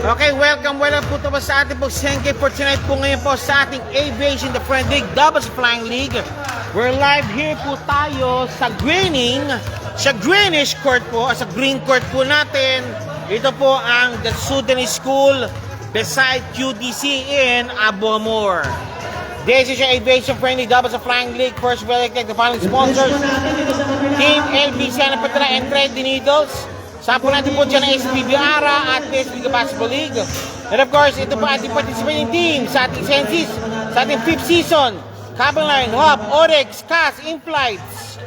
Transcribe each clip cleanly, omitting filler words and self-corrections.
Okay, welcome po ito sa ating pong Senke for tonight po ngayon po sa ating Aviation the Friend League, Doubles Flying League. We're live here po tayo sa greenish court po, sa green court po natin. Ito po ang the Sudanese School beside QDC in Abomor. This is your Aviation Friendly Doubles Flying League. First, we'll take the following sponsors. Team LBC na Patra and Red Needles. Sampo natin po dyan ang SPB Ara at SPB Basketball League. And of course, ito po ating participating team sa ating Sensis, sa ating 5th season. Cable Line, Hop, Oryx, CAS, Inflights,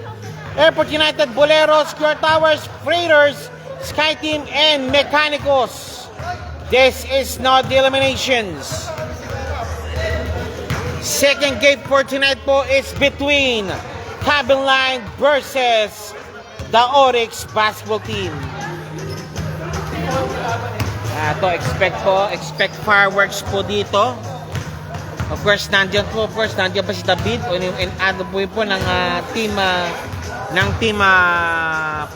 Airport United, Bolero, Square Towers, Freighters, Sky Team, and Mechanicos. This is not the eliminations. Second game for tonight po is between Cable Line versus the Oryx basketball team. Expect fireworks po dito. Of course, nandiyan pa si David o yung po ng team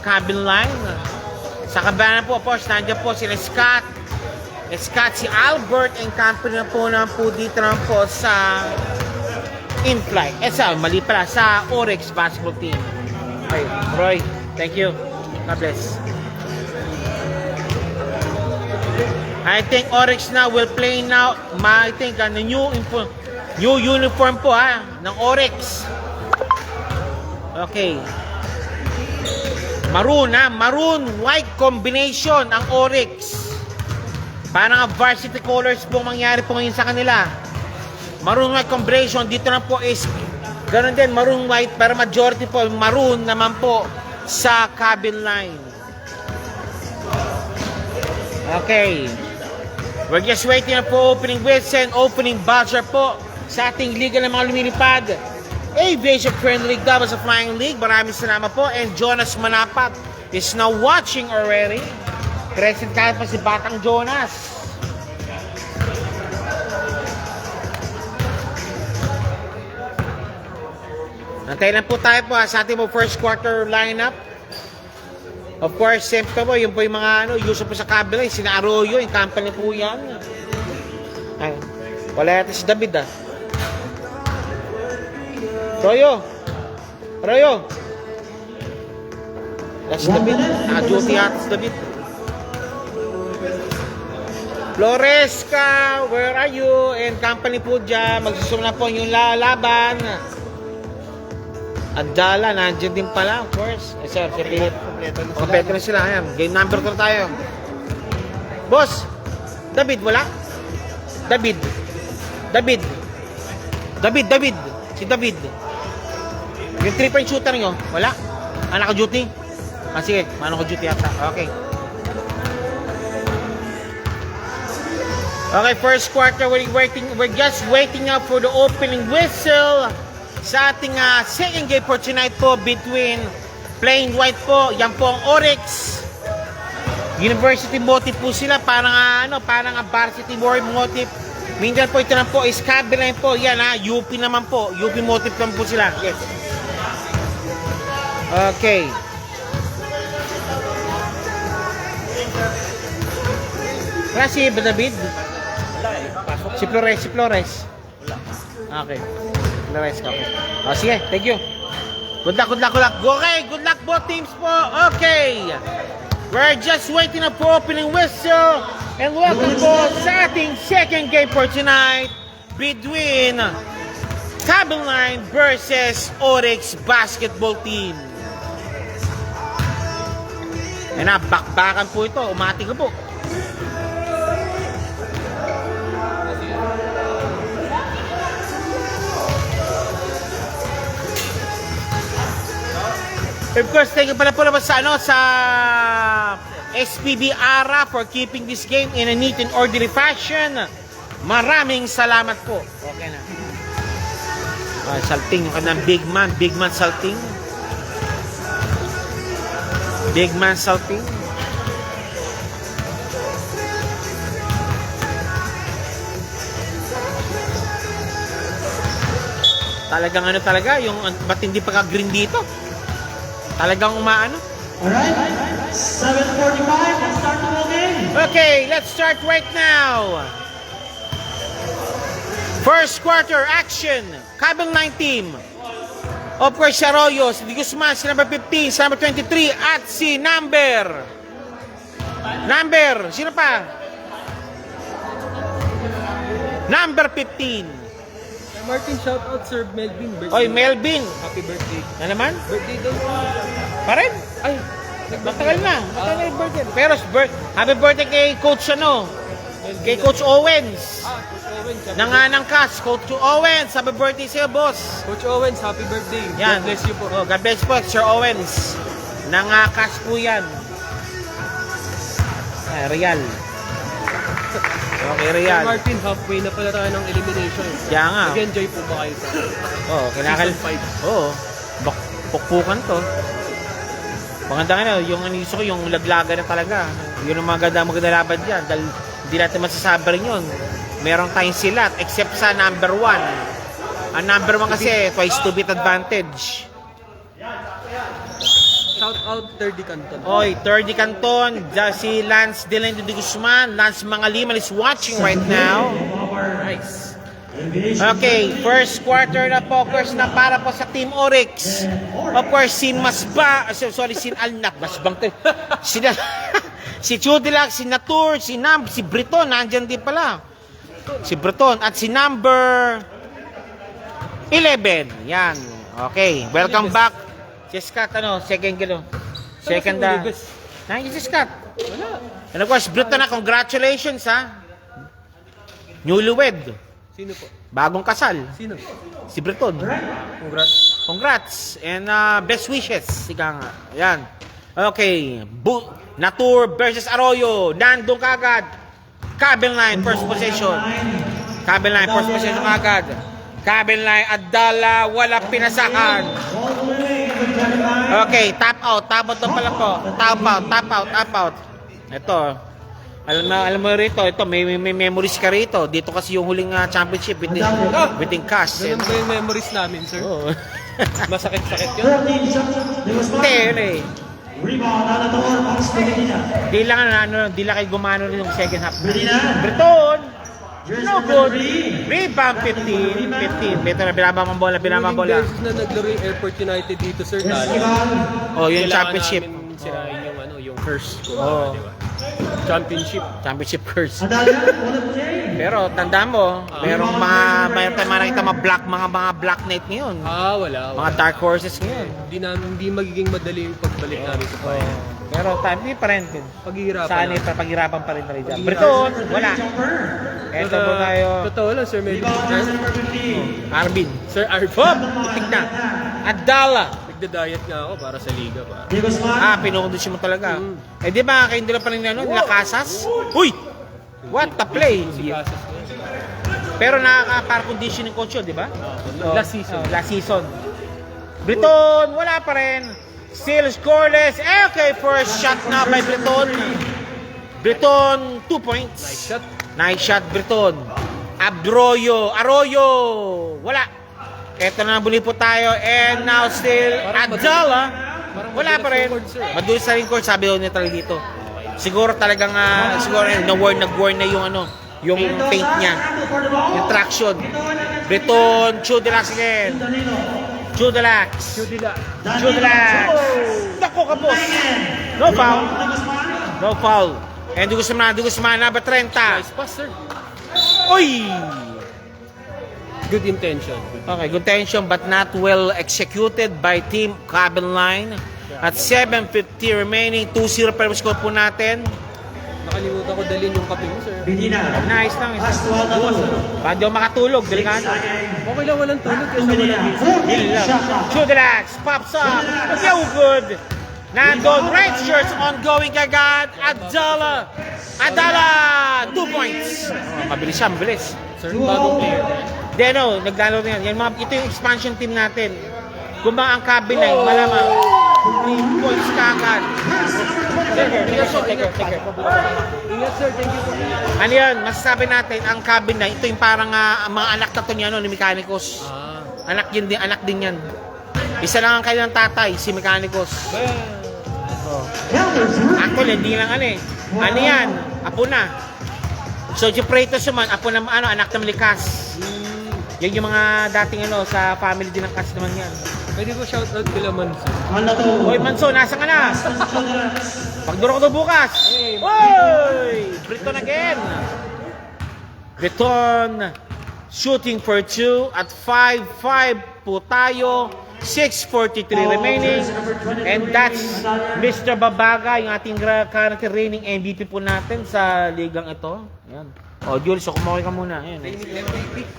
Cable Line. Sa kabanan po, of course, nandiyan po sila Scott, si Albert and company na po dito naman po sa Inflight. Mali pala, sa Oryx basketball team. Ay, Roy, thank you. God bless. I think Oryx now will play now. I think the new uniform po ng Oryx. Okay. Maroon white combination ang Oryx. Parang varsity colors po mangyari po ngayon sa kanila. Maroon white combination dito na po is ganun din, maroon white, pero majority po maroon naman po sa Cable Line. Okay. We're just waiting po opening whistle and opening buzzer po sa ating liga ng mga lumilipad. Aviation Friendly League, Doubles Flying League. Maraming salamat po. And Jonas Manapat is now watching already. Present kahit pa si Batang Jonas. Antayin lang po tayo po sa ating first quarter lineup. Of course, siyempre po, yun po yung mga user po sa Cable Line, sina Arroyo, yung company po yan. Ay, wala yata si David Arroyo. That's David. Duty yata si David. Floresca, where are you? And company po dyan, magsusumna po yung laban. Adala, nandiyan din pala, of course. Sir, si Philip. Kompleto na sila. Ayan. Game number 2 tayo. Boss, David, wala? David. Si David. Yung 3-point shooter nyo, wala? Naka-duty? Sige, naka-duty yata. Okay. Okay, first quarter, we're just waiting now for the opening whistle sa ating second game for tonight po between Plain White po, yan po ang Oryx. University motive po sila, parang varsity motive. Minsan po ito na po is Cable Line po, yan UP naman po, UP motive naman po sila. Yes. Okay. Si David? Si Flores? Okay. Flores ka po. Sige, thank you. Good luck. Okay, good luck both teams po. Okay. We're just waiting for opening whistle. And welcome po sa ating second game for tonight between Cable Line versus Oryx basketball team. And bakbakan po ito. Umati ko po. Of course, thank you pala po naman sa SPB Ara for keeping this game in a neat and orderly fashion. Maraming salamat po. Okay na. Salting yung kanang big man salting. Talagang talaga, yung ba't hindi pagka-green dito? Talagang Alright, 7:45, let's start the ball game. Okay, let's start right now. First quarter action. Cabin 9 team. Of course, si Arroyo, si Di Guzman, si number 15, si number 23, at si number, sino pa? Number 15. Martin, shout out Sir Melvin. Oy, Melvin. Happy birthday. Na naman? Birthday daw. Pa rin? Ay, Matagal na. Matagal na yung birthday. Pero happy birthday kay Coach kay Coach Owens. Coach Owens. Nanganang Cast, Coach Owens. Happy birthday sa'yo, boss. Coach Owens, happy birthday. Yan. God bless you po. Oh, God bless po, Sir Owens. Nangakas po yan. Real. Okay, Sir Real. Martin, halfway na pala tayo ng elimination. Kaya nga. Nag-enjoy po ba kayo sa Oh, kinakal. Season 5? Oo. Pukpukan to. Maganda nga na, yung aniso ko, yung laglaga na talaga. Yun ang maganda laban dyan. Dahil hindi natin masasabi rin yun. Meron tayong silat, except sa number 1. Ang number 1 kasi, twice to beat advantage. Shout out 30 Canton. Oy, 30 Canton, si Lance Delendo de Guzman, Lance Mangaliman is watching right now. Nice. Okay, first quarter na focus na para po sa Team Oryx. Of course, si Alnak, Masbang to. Si Chudilac, si Natur, si si Breton, nandyan din pala. Si Breton at si number 11. Yan. Okay, welcome back. Si Scott, second kilo. Second na. Nandiyan si Scott. Wala. And of course, Breton na, congratulations ha. Newlywed. Sino po? Bagong kasal. Sino? Si Breton. Congrats. Congrats and best wishes. Sika nga. Ayan. Okay. Natur versus Arroyo. Nandun kagad. Cabin line, first position. Cabin line, first position kagad. Cabin line, Adala, wala pinasakan. Okay, tap out. Tap out na pala po. Tap out. Ito. Alam mo rito, may memories ka rito. Dito kasi yung huling championship within cash. Ganun ba yung memories namin, sir? Oo. Masakit-sakit yun. 14 shots, De Guzman. Hindi, yun eh. Rebound, Alator, pass to Medina. Di lang kayo gumano rin yung second half. Medina. Breton! Jersey No number good. 3. Rebound 15. Ito na, binabang bola. Huling beses na naglaro yung Airport United dito, sir. Festival. Oh, yung Kailangan championship. namin sirain yung curse. Oo. Di ba? Championship curse. Adala, wala po siya. Pero tandaan mo, mayroong mayroon tayong makikita mga black knight ngayon. Wala. Mga dark horses ngayon. Hindi magiging madali yung pagbalik namin sa final. Pero hindi pa rin din. Paghihirapan Sana namin. paghirapan pa rin tayo dyan. Breton, wala. Eto po tayo. Totoo lang, Sir Melvin. Rebound, jersey number 15. Arvin. Sir Arvin. Hop! Putik na. Adala. Nagda-diet nga ako para sa liga. De Guzman. Pinukondisyon mo talaga. Eh di ba, kayo nila pa rin nila Casas? Uy! What the play? Si Casas na yun. Pero nakaka-par-conditioning coach yun, di ba? Last season. Last season. Breton, wala pa rin. Still scoreless. Okay, first shot na by Breton. Breton, 2 points. Nice shot, Breton. Arroyo, wala. Eto na buli po tayo. And now still, Adala. Wala pa rin. Madulis sa rin court, sabi daw niya talaga dito. Siguro talagang, nag-worn na yung paint niya. Yung traction. Breton, Chudilac again. Chudilac. Dako ka, boss. No foul. And Di Guzman, number 30. Nice pass, sir. Uy! Good intention. Okay, good tension but not well executed by Team Cabin Line. At 7:50 remaining, 2-0 pa yung score po natin. Nakalimutan ko dalhin yung kape mo, sir. Medina. Nice lang. Pass to Alator. Para di ako makatulog, delikado. Okay lang, walang tulog kasi Medina. walang gising. 'Yun lang. Chudilac pops up. No good. Nandun, red shirts ongoing kagad. Adala, 2 points. Mabilis siya, mabilis. Sir, bagong player. Naglalo na yan. Ito yung expansion team natin. Kung ba ang cabin line, malamang 3 points kagad. Ingat, sir. Thank you po. Ano yan, masasabi natin, ang cabin line, ito yung parang mga anak na to niya, ni Mechanicos. Anak din yan. Isa lang ang kanilang tatay, si Mechanicos. Actually, hindi lang ano eh. Ano yan? Apo na. So, si Pretos naman, apo na ano, anak ng likas. Yan yung mga dating ano, sa family din ng cast naman yan. Pwede ko shoutout kila Manso. Hoy, Manso, nasa ka na? Pagduro ko doon bukas. Hoy! Briton again. Briton shooting for 2 at 5-5 po tayo. 6:43 remaining. And that's Mr. Babaga, yung ating current reigning MVP po natin sa ligang ito. Ayan. O, Jules, so kumakoy ka muna. Ayan.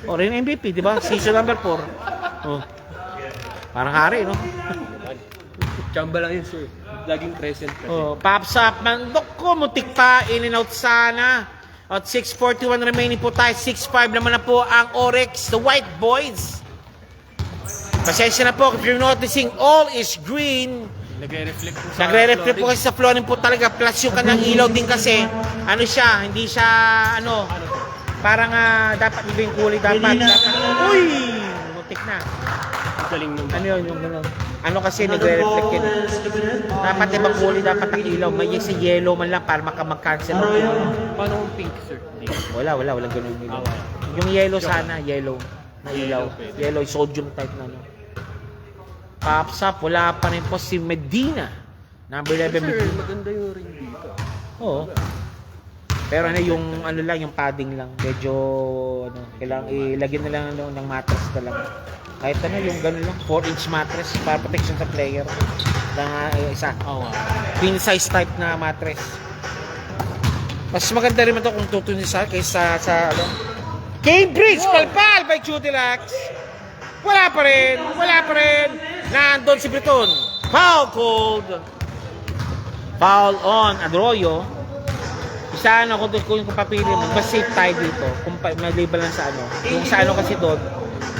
O, reigning MVP, di ba? Season number 4. O. Parang hari, no? Chamba lang yun, sir. Laging present kasi. Oh, pops up. Mandok ko, mutik pa. In and out sana. At 6:41 remaining po tayo. 6:5 naman na po ang Oryx, the White Boys. Pasensya na po, if you're noticing, all is green. Nagre-reflect po sa Nagre-reflect po kasi sa flooring po talaga. Plus yung kanang ilaw din kasi. Ano siya, hindi siya, ano, parang dapat iba yung kulay. Dapat. Uy! Mutik na. galing nung Ano yun, yung gano'n. Ano kasi nagre-reflect yun. Dapat iba kulay, dapat ang ilaw. May si yellow man lang para mag-cancel. Paano kung pink, sir? Walang ganun yung ilaw. Yung yellow sana, yellow na ilaw. Yellow, sodium type na ano. Pops up, wala pa rin po si Medina. Number 11 Sir, Medina. maganda yung ring dito. Oo. Pero ano yung ano lang, yung padding lang. Medyo ano, kailangan ilagyan na lang ano, ng mattress na lang. Kahit ano yung gano'n lang, 4-inch mattress para protection sa player. Na isa. Oh, wow. Queen size type na mattress. Mas maganda rin ito kung tutunin sa kaysa sa ano. Cambridge Palpal by Chutilax. Wala pa rin. Nandun si Breton. Foul called. Foul on Arroyo. Isa ano kung papili mo, mas safe tayo dito. Kung may label lang sa ano. Yung sa ano kasi doon,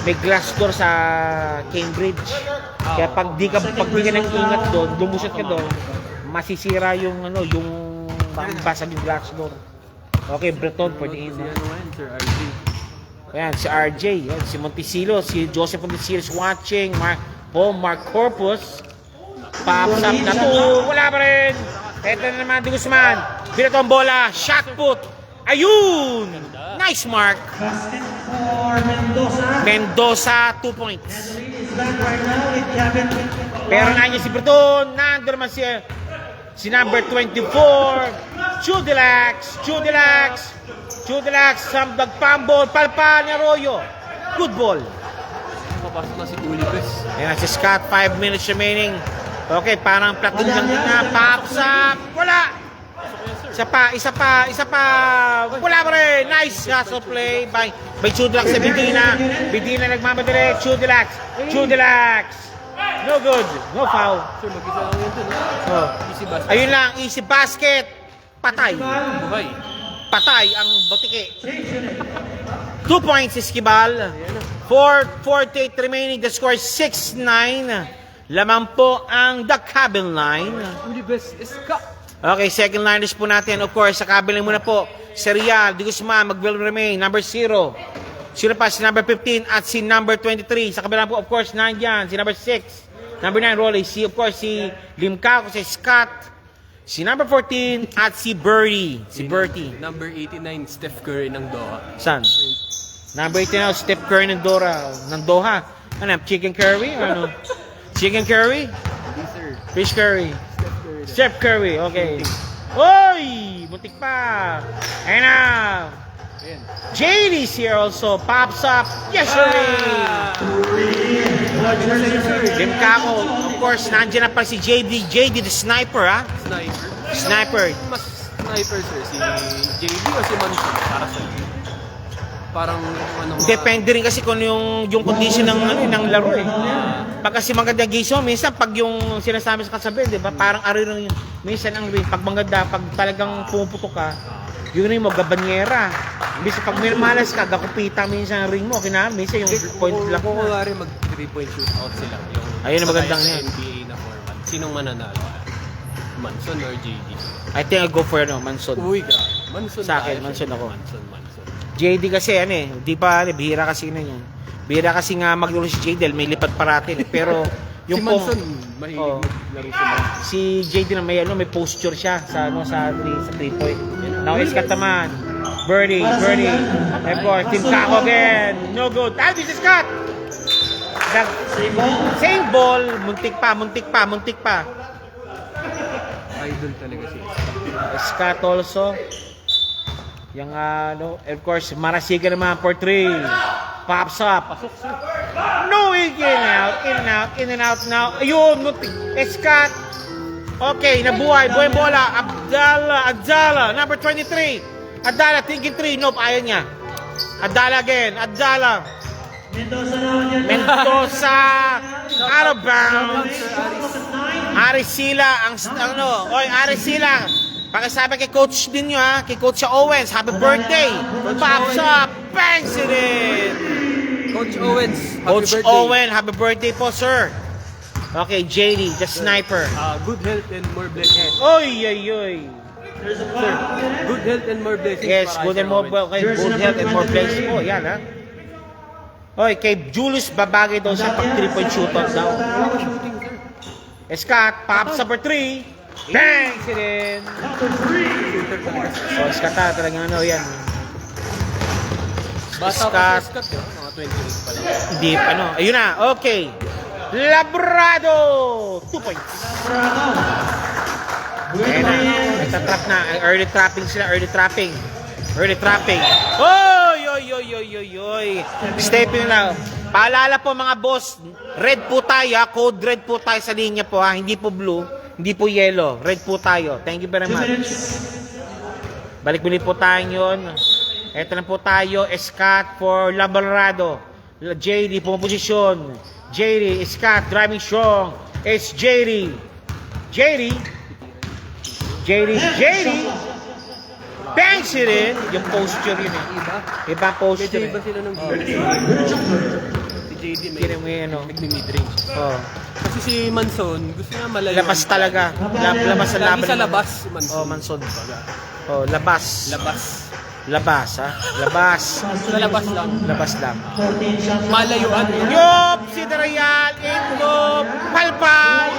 may glass door sa Cambridge. Kaya pag di ka nang ingat doon, lumusot ka doon, masisira yung ano, yung basag yung glass door. Okay, Breton for the Si in. ano yan, Sir RJ. Ayan, si RJ, yan, si Montesilo, si Joseph Montesilo is watching, Mark Corpus. Pops up na to, wala pa rin. Ito na naman, Di Guzman. Binato ang bola, shot put. Ayun! Nice mark. Basket for Mendoza. Mendoza, 2 points. Lead is back right now with Kevin. Pero nandiyan si Breton, nandun naman si number 24, Chutilax, sambag pambol, palpa ni Arroyo. Good ball. Papasok na si Ulipes. Ayan si Scott, 5 minutes remaining. Okay, parang platin lang din na. Pops up. Wala. Isa pa. Wala pa rin. Nice hustle play by Chutilax sa Bidina. Bidina nagmamadali. Chutilax. No good. No foul. Sir, mag-isa lang yun dun. Oh. Easy basket. Ayun lang, easy basket. Patay ang botike. 2 points Esquivel. 4:48 remaining. The score is 6-9. Lamang po ang the cabin line. Ulipes is cut. Okay, second liners po natin. Of course, sa cabin line muna po. Si Real, Di Guzman, mag-will remain. Number 0. Sino pa? Si number 15 at si number 23. Sa kabila po, of course, nandyan. Si number 6. Number 9, Rolly. Of course, si Limcaco, si Scott. Si number 14 at si Bertie. Si Bertie. Number 89, Steph Curry ng Doha. Saan? Number 18 now, Steph Curry ng Doha. Ano, chicken curry? Ano? Chicken curry? Hindi, sir. Fish curry? Steph Curry. Steph Curry, okay. Oy! Butik pa. Ayan na. Ayan. JD's here also. Pops up. Yes, sir! Limcaco. Of course, nandiyan na pa si JD. JD the sniper, ha? Sniper. Mas sniper, sir. Si JB o si Manson? Para sa parang ano mga... Depende rin kasi kung yung condition ng laro eh. Pag kasi maganda giso, minsan pag yung sinasabi sa kasabi, di ba? Parang ari rin yun. Minsan ang ring, pag maganda, pag talagang pumuputok ka, yung ring mo, gabanyera. Minsan pag may malas ka, gakupita minsan ang ring mo. Minsan yung point lang. Kung kunwari mag 3-point shootout sila. Yung Ayun ang magandang sa yan. NBA na format. Sinong mananalo? Manson or JD? I think I'll go for Manson. Uy, grabe. Manson Sa akin, tayo, Manson sir. ako. Manson. JD kasi di pa, bihira kasi na yan. Bihira kasi nga maglaro si JD, may lipat parating. Pero Si Yung Manson, pong- mahilig Oh. maglaro si Manson. Si JD na may posture siya sa sa 3 point. Now Escat naman. Birdie. Of course, Team Kako again. No good. Alvis Escat. Same ball. Same ball. Muntik pa. Idol talaga siya. Escat also. Yung of course, Marasiga naman for 3. Pops up. No, in and out now. Ayun, Escat. Okay, nabuhay. Buhay bola. Abdala, number 23. Abdala, thinking 3. Nope, ayaw niya. Abdala again. Mendoza naman yan. Mendoza. Out of bounds. Arisila, Arisila. Pakisabi kay Coach din nyo kay Coach Owens, happy birthday. Pops up, bangs it in. Coach Owens, Coach Owen, happy birthday po, sir. Okay, JD, the sniper. Good health and more blessings. Oy. There's a Sir, foul. good health and more blessings. Yes, para good kay and more, Owens. okay, good health and more blessings po. Yan, Oy, kay Julius babagay daw siya pag 3-point shootout daw. Shooting, sir. Scott, pops up for 3. Bangs it in. Shooter talaga. So, Scott talagang yan. Bata Scott. pa si Scott, mga 28 pa lang. Hindi, ayun na, okay. Labrado! 2 points. Ayan na, nagtatrap na. Early trapping sila, early trapping. Oy! Stepping na. Paalala po mga boss, red po tayo, code red po tayo sa linya po hindi po blue, hindi po yellow. Red po tayo. Thank you very 2 much. minutes. Balik muli po tayo yun. Ito na po tayo, Scott for Labrado. JD, pumuposisyon. JD, Scott, driving strong. It's JD. Bangs it in. Yung posture yun Iba Medyo posture iba sila ng Oh. Si JD Kaya may nagmi-midrange. Oh. Kasi si Manson, gusto niya malayo. Labas talaga. Labas sa Lagi laban. sa labas si Manson. Oh, Manson. Oh, labas. Labas. Sa labas lang. Labas lang. 14 shots. Malayuan. Yup! Si Darayal, Indo, Palpal.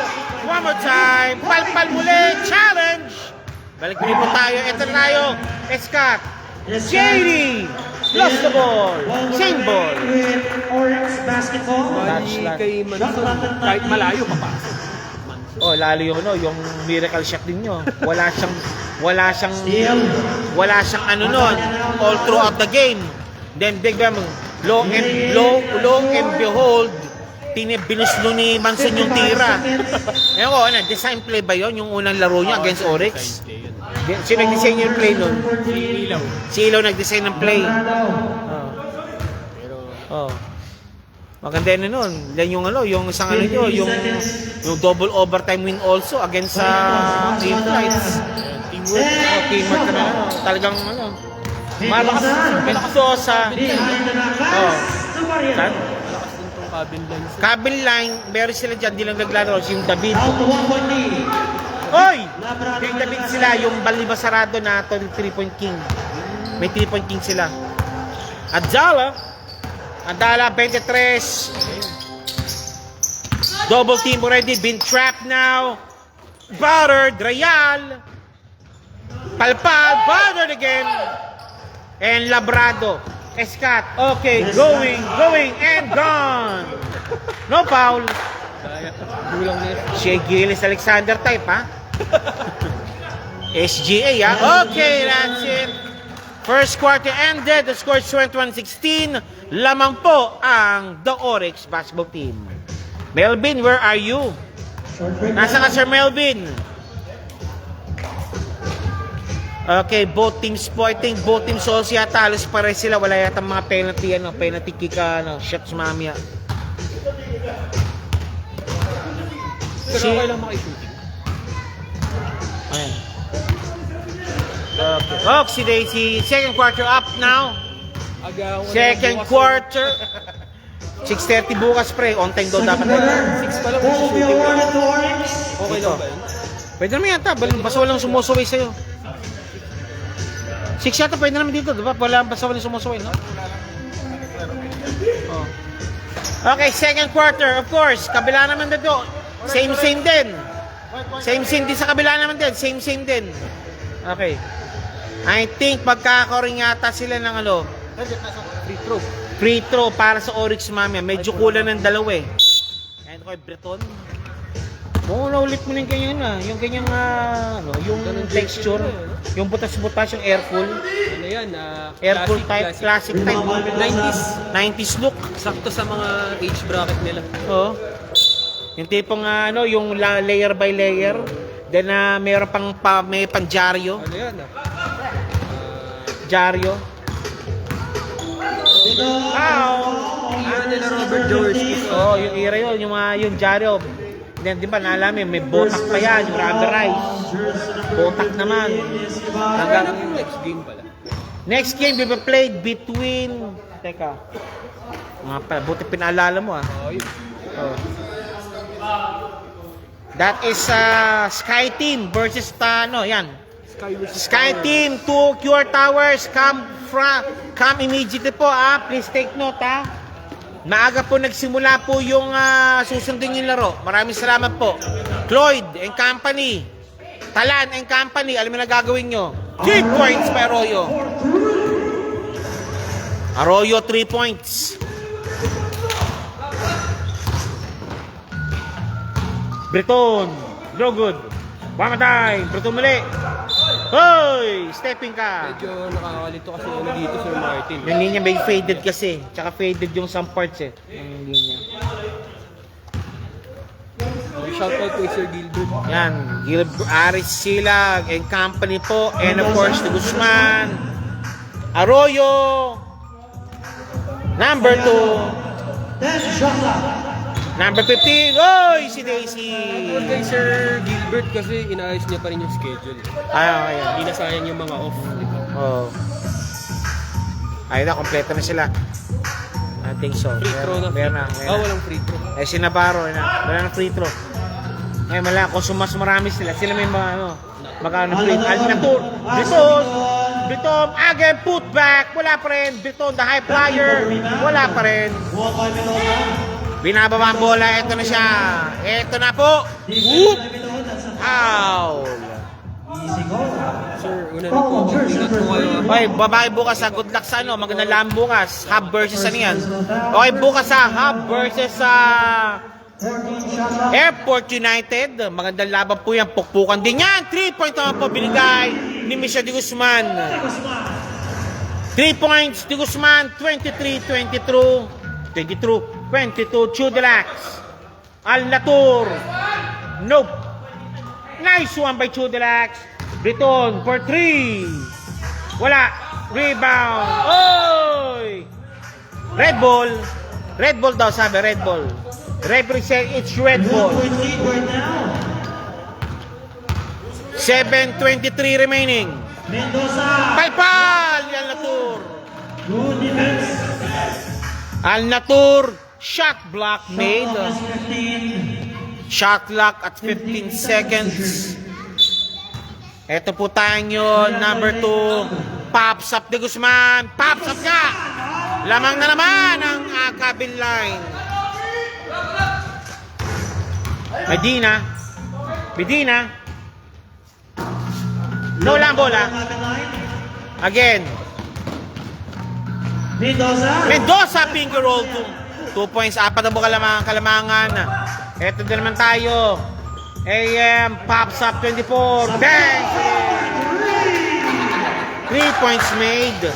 One more time. Palpal muli. Challenge. Balik muli po tayo. Ito na tayo. Scott. JD. Lost the ball. Same ball. With Oryx basketball. Bali kay Manson, kahit malayo papasok. Oh, lalo yung miracle shot din nyo. Wala siyang Steal. nun, all throughout the game. Then biglang lo and behold, binuslo ni Manson yung tira. Ewan ko, design play ba yon yung unang laro niya against Oryx? Sino nag-design yung play nun? Si Ilaw nag-design ng play. Oh. Maganda yun nun. Yan yung isang yung double overtime win also against sa Team Flights. Teamwork ka na talagang malakas Sosa. Behind the back. Oh. Saan? Malakas din tong cabin line. Cabin line, meron sila dyan, di lang naglalaro, yung David. Out to 1 point lead. Oy! Yung David sila, yung Baliba Sarado na 3-point king. May 3-point king sila. Adala 23. Double team already, been trapped now. Battered, Rayal. Palpal, battered again. And Labrado. Scott, okay, going, and gone. No foul. Gulang niya. Shea Gillis Alexander type, SGA, Okay, that's it. First quarter ended. The score is 21-16. Lamang po ang The Oryx basketball team. Melvin, where are you? Short break. Nasa ka, Sir Melvin? Okay, both teams po. I think both teams also yata halos pare sila. Wala yata mga penalty kick, shots mamaya. Pero okay lang makishooting. Ayan. Okay. Si Daisy, second quarter up now. Second quarter. 6:30 bukas, pre. On time daw dapat. 6 pa lang. Ball will be awarded to Oryx. Okay lang ba yun? Pwede naman yata. Basta walang sumusuway sa'yo. 6 yata pwede naman dito, diba? Basta walang sumusuway, no? Oh. Okay, second quarter, of course. Kabila naman dito. Same din. Same din sa kabila naman din. Same din. Okay. I think magkakaroon yata sila ng ano. Free throw para sa Oryx mamaya. Medyo kulang ng dalawa eh. And kay Breton. Naulit mo na yung kanyang yung kanyang yung texture, yung butas-butas, yung air cool. Ano yan? Air cool type, classic type. 90s look. Sakto sa mga age bracket nila. Oo. Yung tipong yung layer by layer. Then meron may pang-dyaryo. Ano yan? Dyaryo. Ow! Ano nila Robert George? Oo, yung era yun, yung dyaryo. Then, di ba, naalamin, may botak pa yan, yung rubberized. Botak naman. Hanggang yung next game pala. Next game, we will play between... Teka. Mga pala, buti pinaalala mo Oh, yun. Oh. That is Sky Team versus yan. Sky Team, 2 QR Towers, come immediately po, please take note, Maaga po nagsimula po yung susundin yung laro. Maraming salamat po. Cloyd and Company. Talan and Company. Alam mo na gagawin nyo. 3 points pa Arroyo. Arroyo 3 points. Breton. No good. Pamatay. Breton muli. Hoy! Stepping ka. Medyo nakakalito kasi dito Sir Martin. Yung linya may faded kasi. Tsaka faded yung some parts Yung linya. Shoutout kay Sir Gilbert. Yan. Aris Silag and Company po. And of course, the Guzman. Arroyo. Number 2. Number 15. Oy! Si Daisy. Shoutout kay Sir Gilbert kasi inaayos niya pa rin yung schedule. Okay. Hindi na sayang yung mga off. Oh. Ayun na, kompleto na sila. I think so. Free throw na. Meron na. Walang free throw. Si Navarro, wala na free throw. Ngayon, wala. Kung marami sila, may mga, magkano free throw. Alnatur, Breton, again, put back. Wala pa rin. Breton, the high flyer. Wala pa rin. Binababa ang bola. Ito na siya. Ito na po. Whoop! Ow! Sir, una na po. Ingat po kayo. Okay, babae bukas good luck sa magandang laban bukas. Hub versus yan. Okay, bukas Hub versus Airport United. Magandang laban po yan. Pukpukan din yan. 3 point naman po binigay ni Misha de Guzman. 3 points de Guzman. 23-22. 22 Chudelax. Alnatur. Nope. Nice one by Chudelax. Breton for 3. Wala. Rebound. Oy! Red ball. Red ball daw sabi. Red ball. Represent it's red ball. 7:23 remaining. Palpal! Alnatur. Good defense. Alnatur. Shot block made. Shot clock at 15 seconds. Ito po tayo number 2. Pops up de Guzman. Pops up nga. Lamang na naman ang cabin line. Medina. No lang bola. Again. Mendoza finger roll 2 points. 4 na po kalamangan. Ito din naman tayo. AM pops up 24. Bang! 3 points made.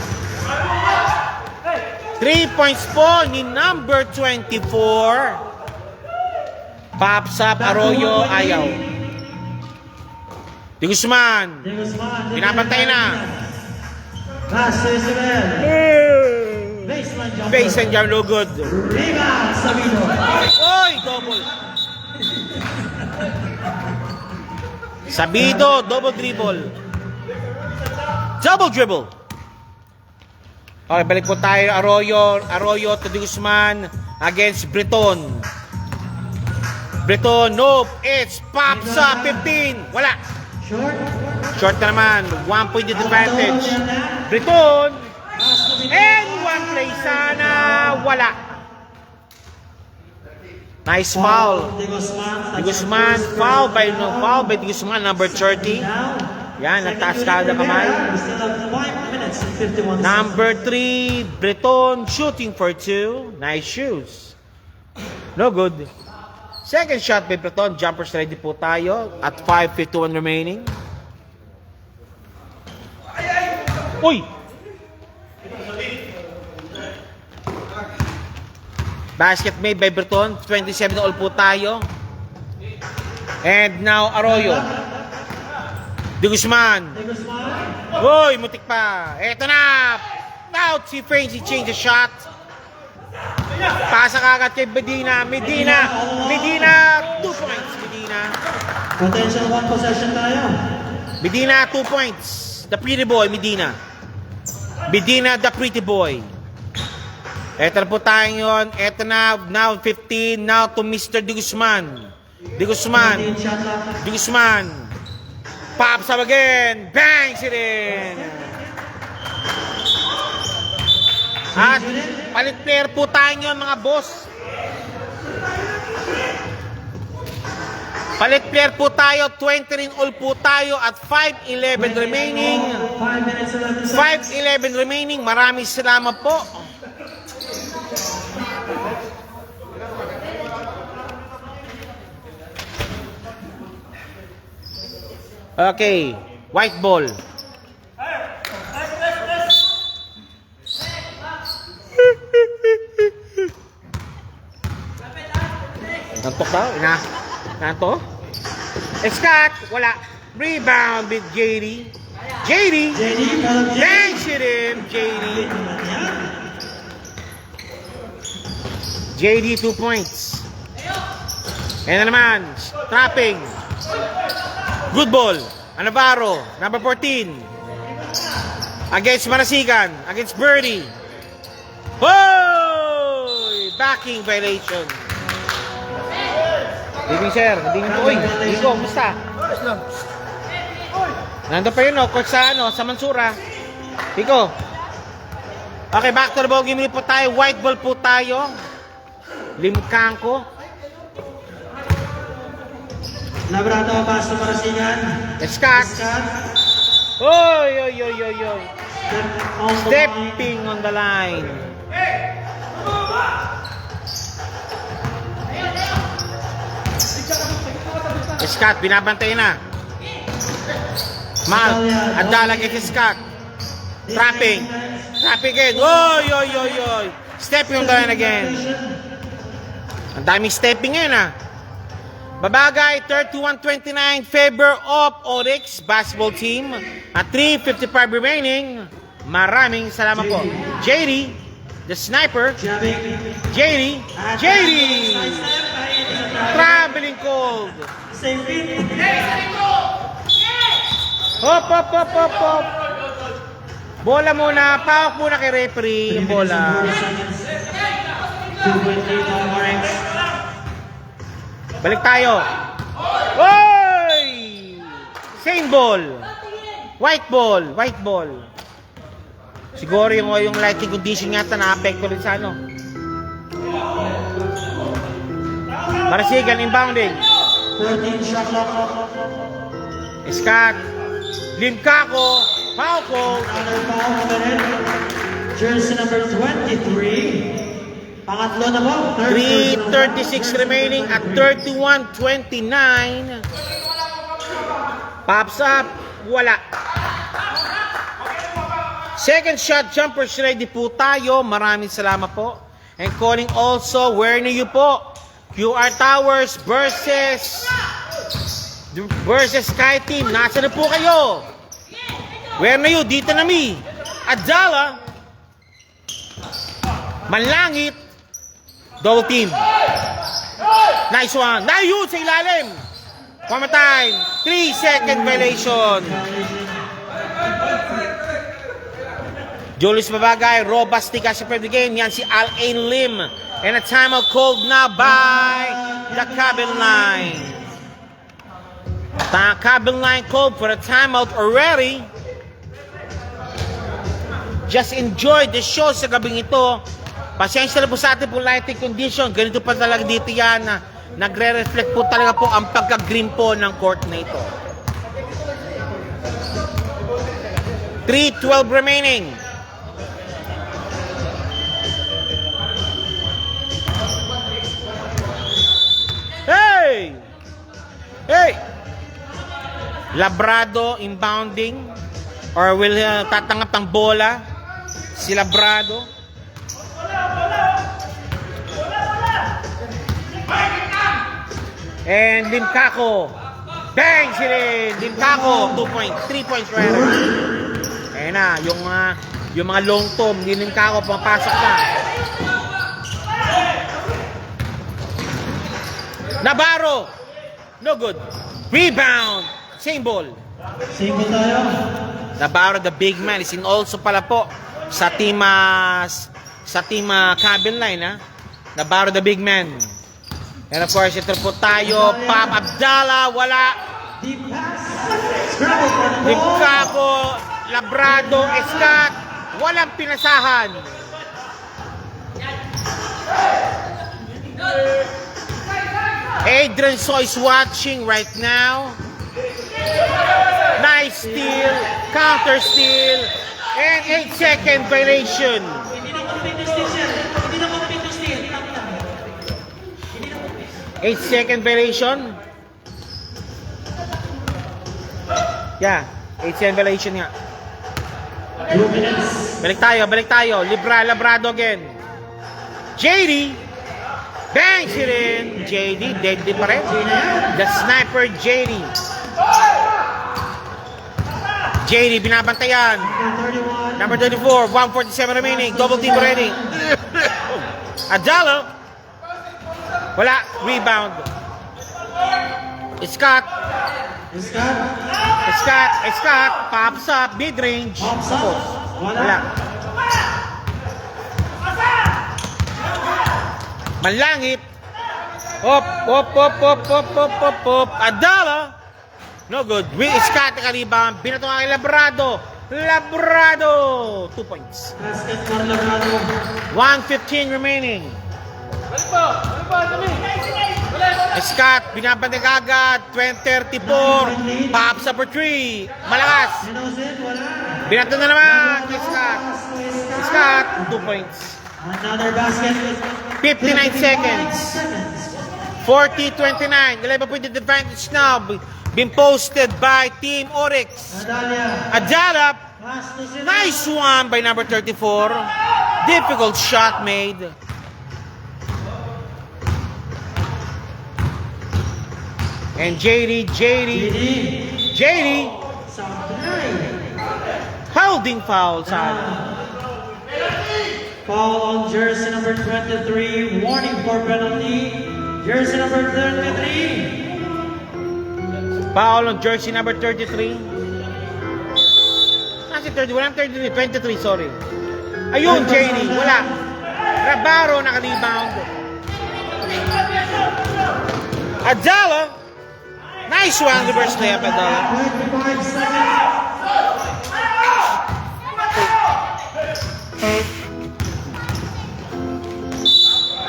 3 points po ni number 24. Pops up Arroyo ayaw. De Guzman. Pinapantay na. Baseline jam no good. Oy, double. Sabido, double dribble. Double dribble. Okay, balik po tayo. Arroyo to De Guzman against Breton. Breton, nope. It's pops up 15. Wala. Short na naman. 1 point advantage. Breton. And 1 play sana. Wala. Nice foul. De Guzman. De Guzman, foul by De Guzman, number 30. Yan, nagtaas ka ng kamay. We still have 5 minutes and 51 seconds. Number 3, Breton, shooting for 2. Nice shoes. No good. Second shot by Breton. Jumpers ready po tayo at 5:51 remaining. Uy! Basket made by Breton. 27 all po tayo. And now Arroyo. De Guzman. De Guzman. Uy, mutik pa. Eto na. Out si Frames. He changed the shot. Pasa kagad kay Medina. Medina. 2 points. Medina. Potential 1 possession tayo. Medina, 2 points. The pretty boy, Medina. Medina, the pretty boy. Eto na po tayo yun. Eto na. Now 15. Now to Mr. De Guzman. De Guzman. 14 shot left. De Guzman. Pops up again. Bangs it in. At palit player po tayo yun, mga boss. Palit player po tayo. 20 rin all po tayo at 5:11 remaining. 5 minutes and 11 seconds. 5:11 remaining. Maraming salamat po. Okay, white ball. Nantok daw, nanto. Scott, wala. Rebound with JD. JD, bangs it in. JD 2 points. And na naman, trapping. Good ball. Navarro, number 14. Against Marasigan. Against Birdie. Hoy! Backing violation. Living sir, hindi nga. Uy, Rico, kumusta? Nandun pa yun, coach sa, sa Mansura. Rico. Okay, back to the ball game po tayo. White ball po tayo. Limkangko. Labrado pass to Marasigan. Scott. Scott. Oy. On the Stepping on the line. Scott, binabantay na. Adala kay Scott. Trapping again. Oy. Stepping on the line again. Ang daming stepping ngayon Babagay, 31-29, favor of Oryx basketball team. At 3:55 remaining. Maraming salamat po. JD, the sniper. JD. Traveling cold. Hop. Bola muna, pawak muna kay referee yung bola. 2.3 Balik tayo. Oy! Same ball. White ball. Siguro yung lighting condition yata na-apekto rin sa Marasigan inbounding. 14 shot clock. Scott. Limkako. Pauko. Another foul committed. Jersey number 23. Pangatlo na po. 3:36 remaining at 31-29. Pops up. Wala. Second shot, jumpers ready po tayo. Maraming salamat po. And calling also, where na you po? QR Towers versus Sky Team. Nasa na po kayo? Where na you? Dito na mi. Adala. Manlangit. Double team. Nice one. Nayun sa ilalim. One more time. 3-second violation. Julius Babagay. Robastica sa the game. Yan si Al-Ain Lim. And a timeout called now by the cabin line. The cabin line called for a timeout already. Just enjoy the show sa gabing ito. Pasensya na po sa ating po lighting condition. Ganito pa talaga dito yan na nagre-reflect po talaga po ang pagka-green po ng court na ito. 3:12 remaining. Hey! Hey! Labrado inbounding or will tatanggap ng bola si Labrado. And Limcaco. Bang! Si Limcaco. 2 points. 3 points rather. Ayan na. Yung mga long tom. Hindi Limcaco. Pumapasok na. Navarro. No good. Rebound. Same ball. Same po tayo. Navarro, the big man, is in also pala po sa team cabin line, ha? Navarro, the big man. And of course, ito po tayo. Pop Abdallah, wala. Deep pass. Scramble for the ball. Limcaco, Labrado, Escat, walang pinasahan. Adrian So is watching right now. Nice steal, counter steal, and 8-second violation. Hindi na complete yung steal, sir. Hindi na complete yung steal. 8-second violation. Yeah, 8-second violation nga. 2 minutes. Balik tayo. Labrado again. JD. Bang! Si rin. JD, deadly pa rin. The sniper, JD. JD, binabantayan. Number 34, 147 remaining. Double team ready. Adalo. Wala. Rebound. Scott. Pops up. Mid-range. Pops up. Wala. Manlangit. Hop. Adala. No good. Scott rebound. Binato kay Labrado. 2 points. Basket for Labrado. 1:15 remaining. Scott, binabantay agad. 20-34. Pops up for 3. Malakas. Binato na naman kay Scott. Scott, 2 points. Another basket. 59 seconds. 40-29. 11-point advantage now. Been posted by Team Oryx. Adala. Nice one by number 34. Difficult shot made. And JD. Holding foul, side. Foul on jersey number 23. Warning for penalty. Jersey number 33. Foul on jersey number 33. Nasi 31, 33, 23, sorry. Ayun, JD, wala. Rabaro naka-rebound. Adala. Nice one, reverse layup, Adala. 25 seconds.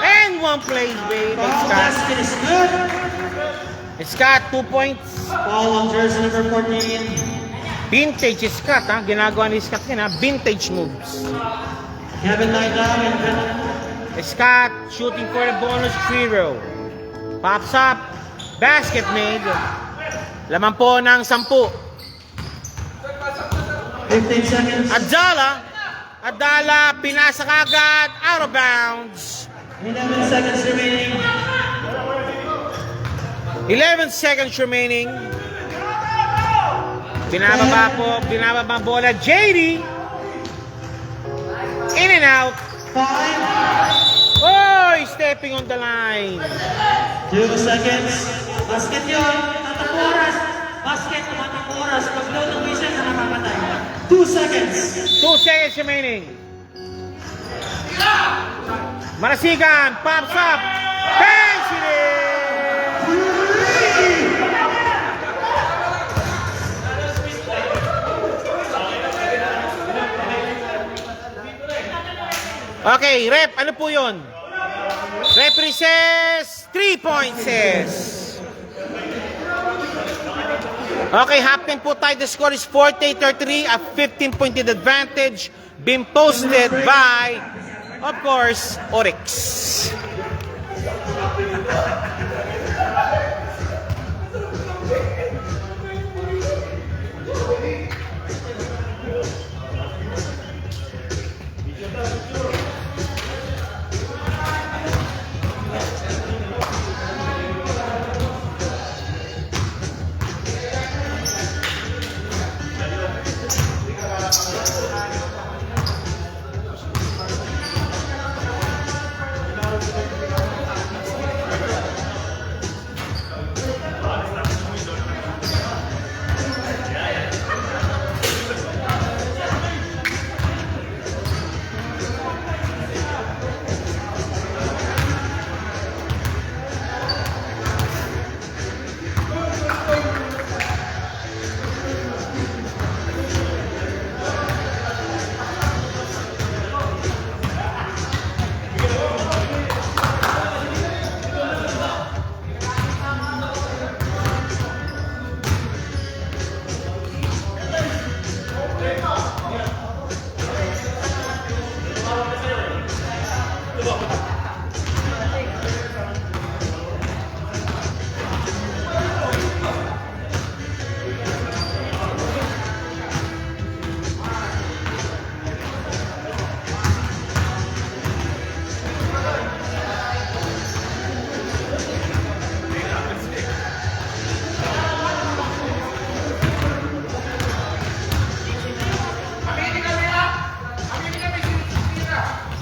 And one play made by Scott. Basket is good. Scott, 2 points. Foul on jersey number 14. Vintage Scott, ha? Ginagawa ni Scott yan, ha? Vintage moves. Kevin Naidam and penalty. Scott shooting for the bonus free throw. Pops up. Basket made. Laman po ng 10. 15 seconds. Adala, pinasa kagad. Out of bounds. 11 seconds remaining. 11 seconds remaining. Binababa bola. JD. In and out. 5. Oh, stepping on the line. 2 seconds. Basket yun. Tatakbo oras. Basket, tumatakbo oras. Pag daw ng whistle na namamatay. 2 seconds. 2 seconds remaining. Marasigan. Pops up. Bang! Okay, rep, ano po yun? Referee says 3 points says. Okay, halftime po tayo. The score is 48-33, a 15-point advantage being posted by, of course, Oryx.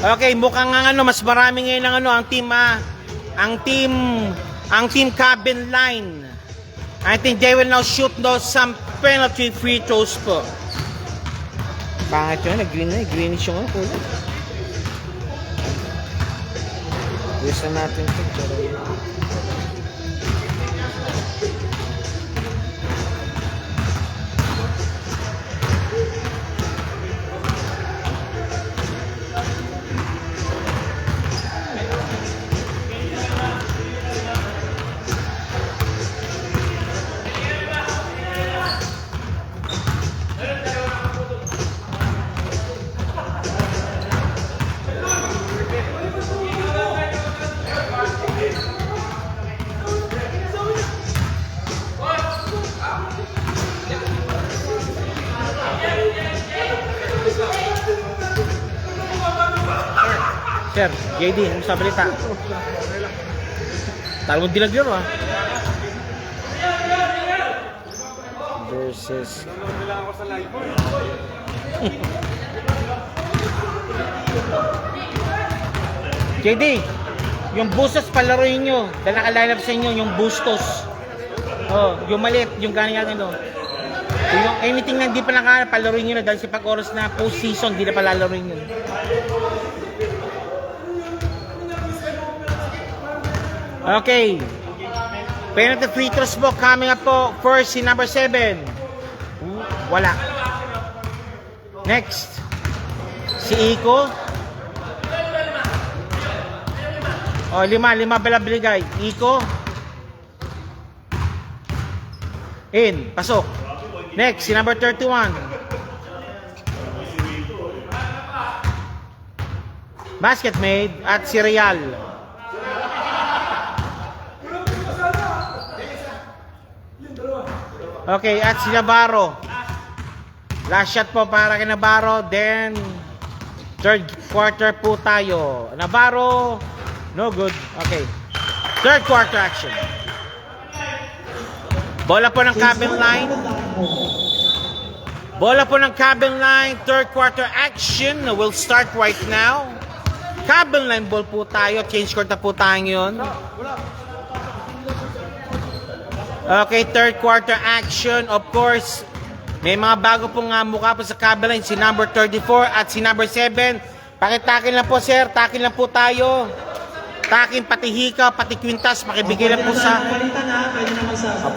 Okay, mukhang ang mas marami ngayon ang team cabin line. I think they will now shoot some penalty free throws po. Bakit yun? Greenish yung kulay. Gusto natin ito. Sir, JD, ano sa balita? Talo mo dilagyaro versus JD, yung bustos palaruin nyo. Dahil nakalineup sa inyo yung bustos. Oh, yung maliit, yung ganyan yung anything na hindi pa palaruin nyo na dahil sa pag-oras na post-season, hindi na palalaruin nyo. Okay. Penalty free throws po coming up po. First si number 7. Wala. Next. Si Iko. Oh, 5 pala binigay. Iko. In. Pasok. Next, si number 31. Basket made at si Real. Okay, at si Navarro. Last shot po para kay Navarro. Then, third quarter po tayo. Navarro, no good. Okay. Third quarter action. Bola po ng cabin line. Bola po ng cabin line. Third quarter action will start right now. Cabin line ball po tayo. Change court na po tayo yun. Okay, third quarter action. Of course, may mga bago pong mukha po sa cabin line. Si number 34 at si number 7. Pakitakin lang po, sir. Takin lang po tayo. Takin, pati hika, pati kwintas. Makibigay lang po sa...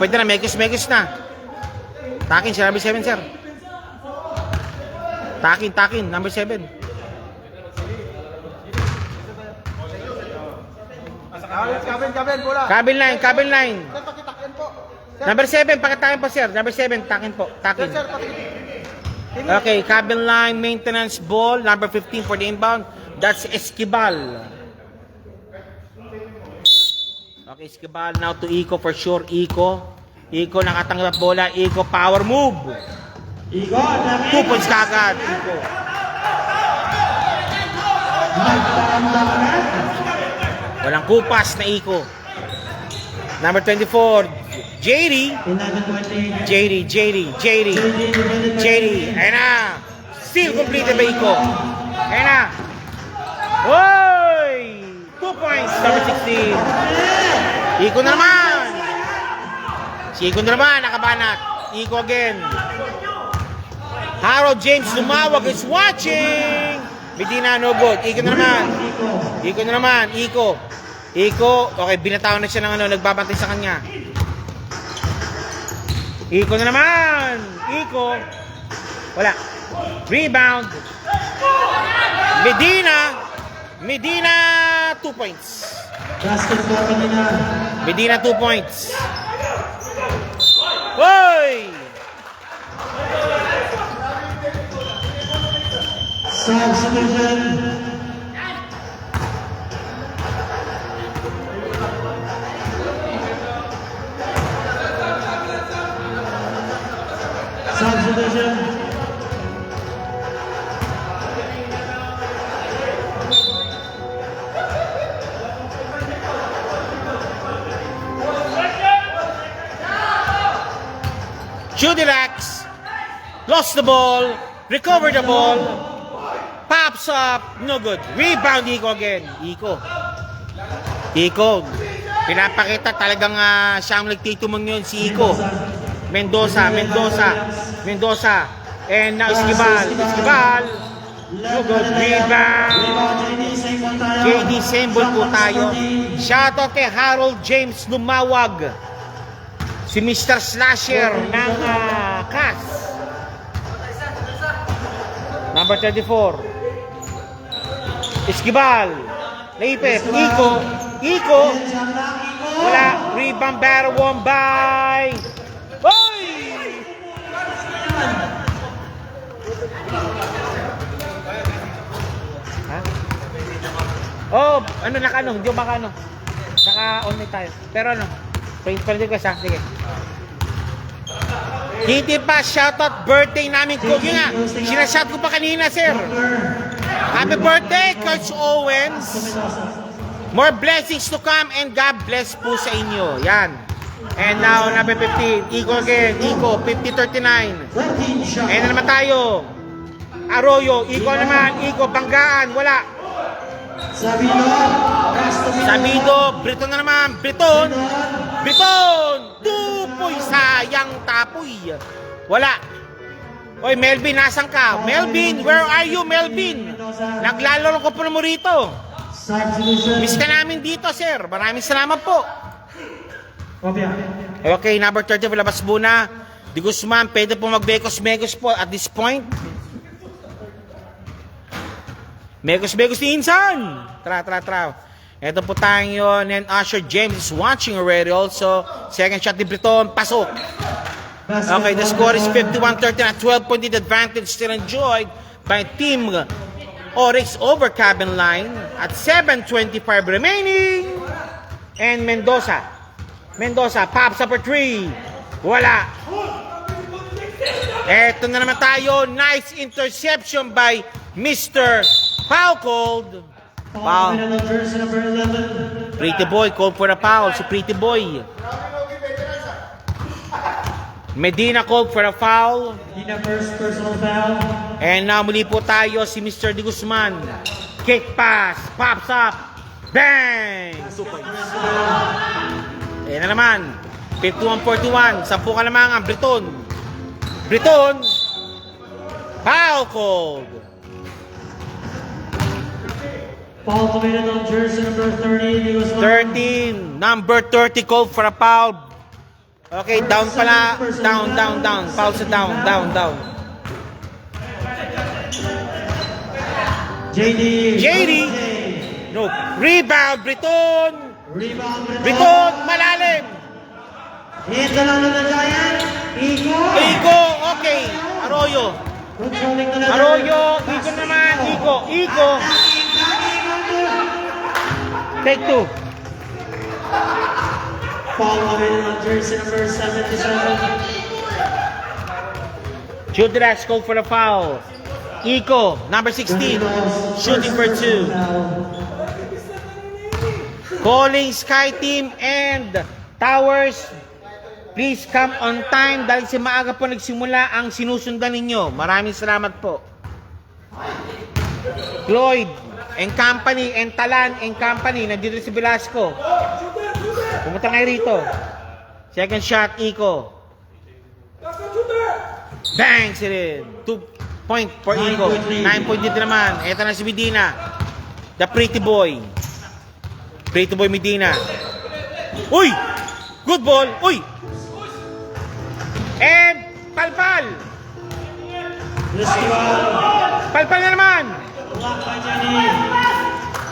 Pwede na, megis na. Takin, si number 7, sir. Takin, number 7. Kabin, bola. Cabin line. Number 7, pakitakin po, sir. Number 7, takin po. Takin. Okay, cabin line, maintenance ball. Number 15 for the inbound. That's Esquivel. Okay, Esquivel now to Iko for sure. Iko nakatanggap bola. Iko, power move. Iko, dami. 2 points kagad. Iko. Walang kupas na Iko. Number 24, JD. 11-20. JD. Ayan na. Still completed by Iko. Ayan na. Oy! 2 points. Number 16. Iko na naman. Si Iko na naman. Nakabanat. Iko again. Harold James Lumawag is watching. Medina no good. Iko na naman. Iko. Okay, binatawan na siya ng nagbabantay sa kanya. Iko na naman. Wala. Rebound. Medina 2 points. Basketball kanina. Medina 2 points. Hoy! Substitution. Judilax lost the ball, recovered the ball, pops up, no good. Rebound, Iko again. Iko. Pinapakita talagang siyang nagtitumang yun si Iko. Mendoza. And now Esquivel. No good. Rebound. JD Sembol po tayo. Shoutout kay Harold James Lumawag. Si Mr. Slasher ng CAS. Number 34. Esquivel. Naipit. Iko. Wala. Rebound battle won by... Oy! Ha? Oh, naka-on tayo. Pero pwede ko sa, sige. Hindi pa, shoutout birthday namin, Kogi nga. Sinashout ko pa kanina, sir. Happy birthday, Coach Owens. More blessings to come and God bless po sa inyo. Yan. And now, number 15, Iko again. Iko, 50-39. And na naman tayo. Arroyo, Iko naman. Iko, Banggaan, wala. Sabido, Briton na naman. Briton. 2 poy, sayang tapoy. Wala. Oy, Melvin, nasan ka? Melvin, where are you, Melvin? Naglalaro ko po mo rito. Miss ka namin dito, sir. Maraming salamat po. Okay, number 30, labas muna. Di Guzman, pwede po mag-Megos po at this point. Megos ni Insan. Tara. Ito po tayo yun. And Usher James is watching already also. Second shot ni Briton, pasok. Okay, the score is 51-13 at 12-point advantage still enjoyed by Team Oryx over cabin line at 7:25 remaining. And Mendoza pops up for 3. Wala. Eto na naman tayo. Nice interception by Mr. Foul called. Foul. Pretty Boy called for a foul. Si Pretty Boy. Medina called for a foul. Medina first personal foul. And now muli po tayo si Mr. De Guzman. Kick pass. Pops up. Bang! 2 points. Ayan na naman. 51-41. 10 ka naman ang Briton. Foul called. Foul committed on jersey number 30. 13. Number 30 called for a foul. Okay, down pala. Down. Foul sa down. JD. No. Rebound, Briton. Rebound for the Rebound, malalim. Hit the line of the Giant. Iko. Iko, okay. Arroyo. Controlling the letter. Arroyo, Iko naman. Iko, Iko. Take two. Foul committed on jersey number 77. Shoot the dash, go for the foul. Iko, number 16, shooting for two. Calling Sky Team and Towers, please come on time dahil si maaga po nagsimula ang sinusundan ninyo. Maraming salamat po. Floyd and Company and Talan and Company, nandito si Velasco. Pumunta ngayon rito. Second shot, Iko. Bang! Sirin. 2 point for Iko. 9 point dito naman. Ito na si Medina. The pretty boy. Pretty boy Medina. Uy! Good ball. Uy! And Palpal. This one. Palpal na naman. Blocked by Jenny.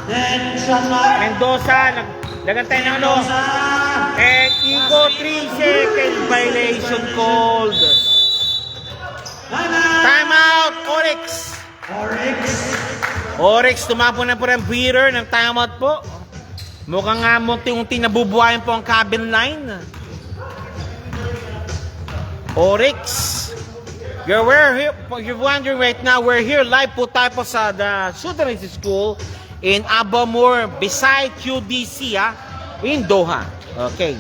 Then shot clock. Mendoza. Nagantay ng ano. And Iko 3 second violation called. Time out. Oryx. Oryx, tumapo na po ng breather ng timeout po. Mukhang nga munti-unti nabubuhayan po ang cabin line. Oryx. You're wondering right now, we're here live po tayo po sa the Children's School in Abamur beside QDC in Doha. Okay.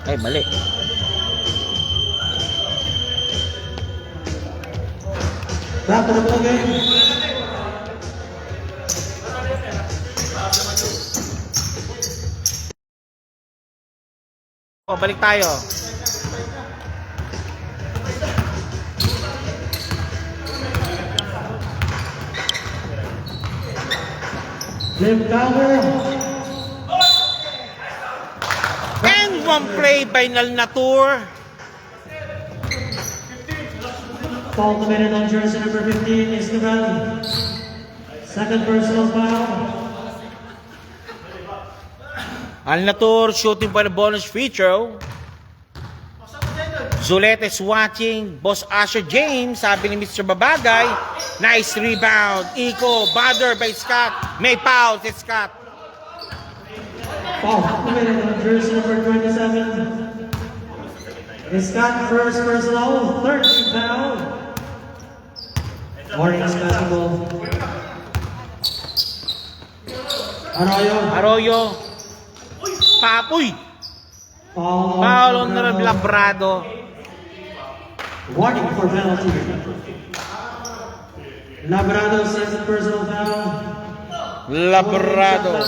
Ay, mali. Back to the ball game. O, balik tayo. Flip counter. And one play by Nal Natur. Foul committed on jersey number 15, Esquivel. Second personal foul. Al Natur shooting for the bonus free throw. Zulete is watching. Boss Asher James, sabi ni Mr. Babagay. Nice rebound. Iko, bother by Scott. May foul si Scott. Foul committed on jersey number 27. Scott first personal, third foul. Warnings basketball. Arroyo. Arroyo. Papuy. Foul on the Labrado. Warning for penalty. Labrado second personal foul. Labrado.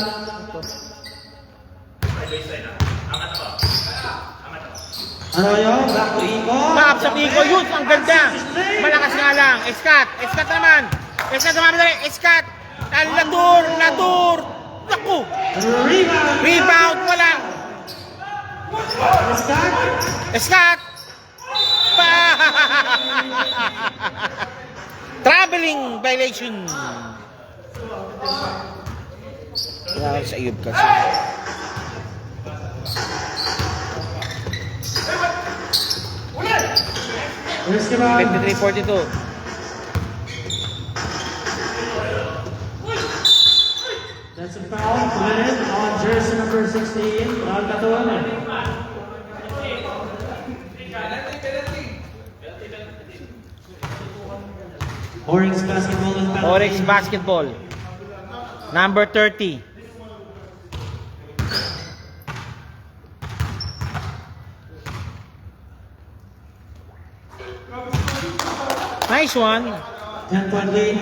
Arroyo, back to Iko. Pop sa Iko, yun, ang ganda. Malakas nga lang. Scott naman. Scott naman. Scott. Al Natur. Naku. Rebound wala. Scott. Traveling violation. Wala sa iyog kasi. Esquivel. 53-42. That's a foul committed on jersey number 16, Al Natur. Oryx basketball and penalty. Oryx basketball. Number 30. Nice one. 10-point lead.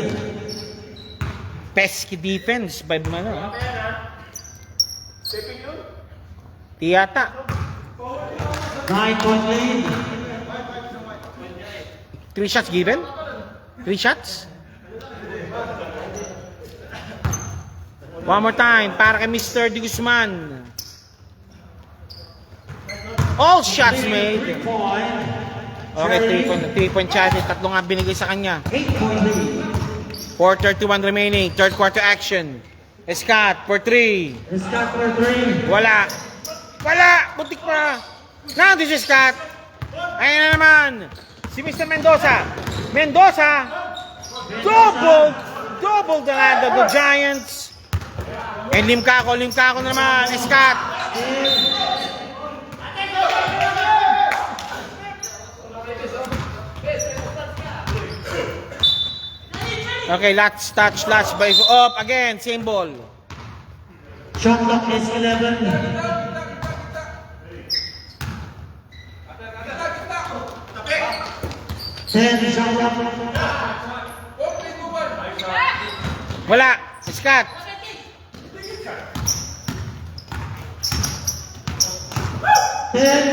Pesky defense by Mano. Tiyata. 9-point lead. 3 shots given? 3 shots? One more time para kay Mr. De Guzman. All shots made. 3-point. Okay, 3-point shot. Tatlo nga binigay sa kanya. 8-point lead. 4:31 remaining. Third quarter action. Escat for 3. Scott for 3. Wala. Wala! Butik pa. Nandun si Scott. Ayan na naman. Si Mr. Mendoza. Mendoza. Double the land of the Giants. And Limcaco na naman. Scott. Okay, last touch, last by up again, same ball. Shot clock is 11. Shot clock. Wala, Scott.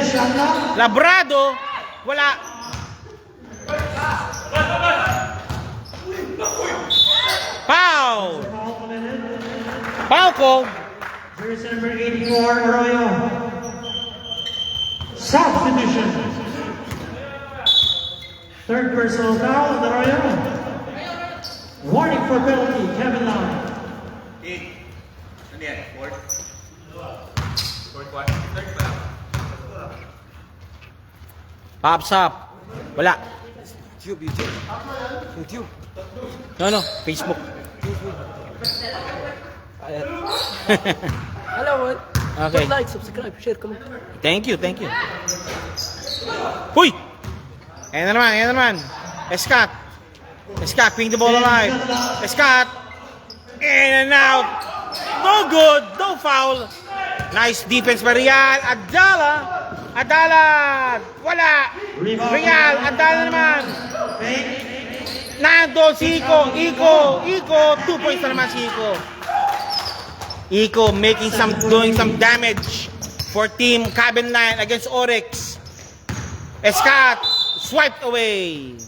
Shot clock. Labrado, wala. Foul. Foul call. Jersey number 84, Arroyo. Substitution. Third personal foul on Arroyo. Warning for penalty, Kevin Lau. Pops up. Wala. YouTube. No, Facebook. Hello, Okay. like, subscribe, share, comment. Thank you. Huy! Ayan na naman. Escat, ping the ball alive. Escat. In and out. No good. No foul. Nice defense by Real. Adala. Wala. Real. Adala naman. Nando si Iko. 2 points na naman si Iko. Iko doing some damage for team Cabin Line against Oryx. Escat swiped away.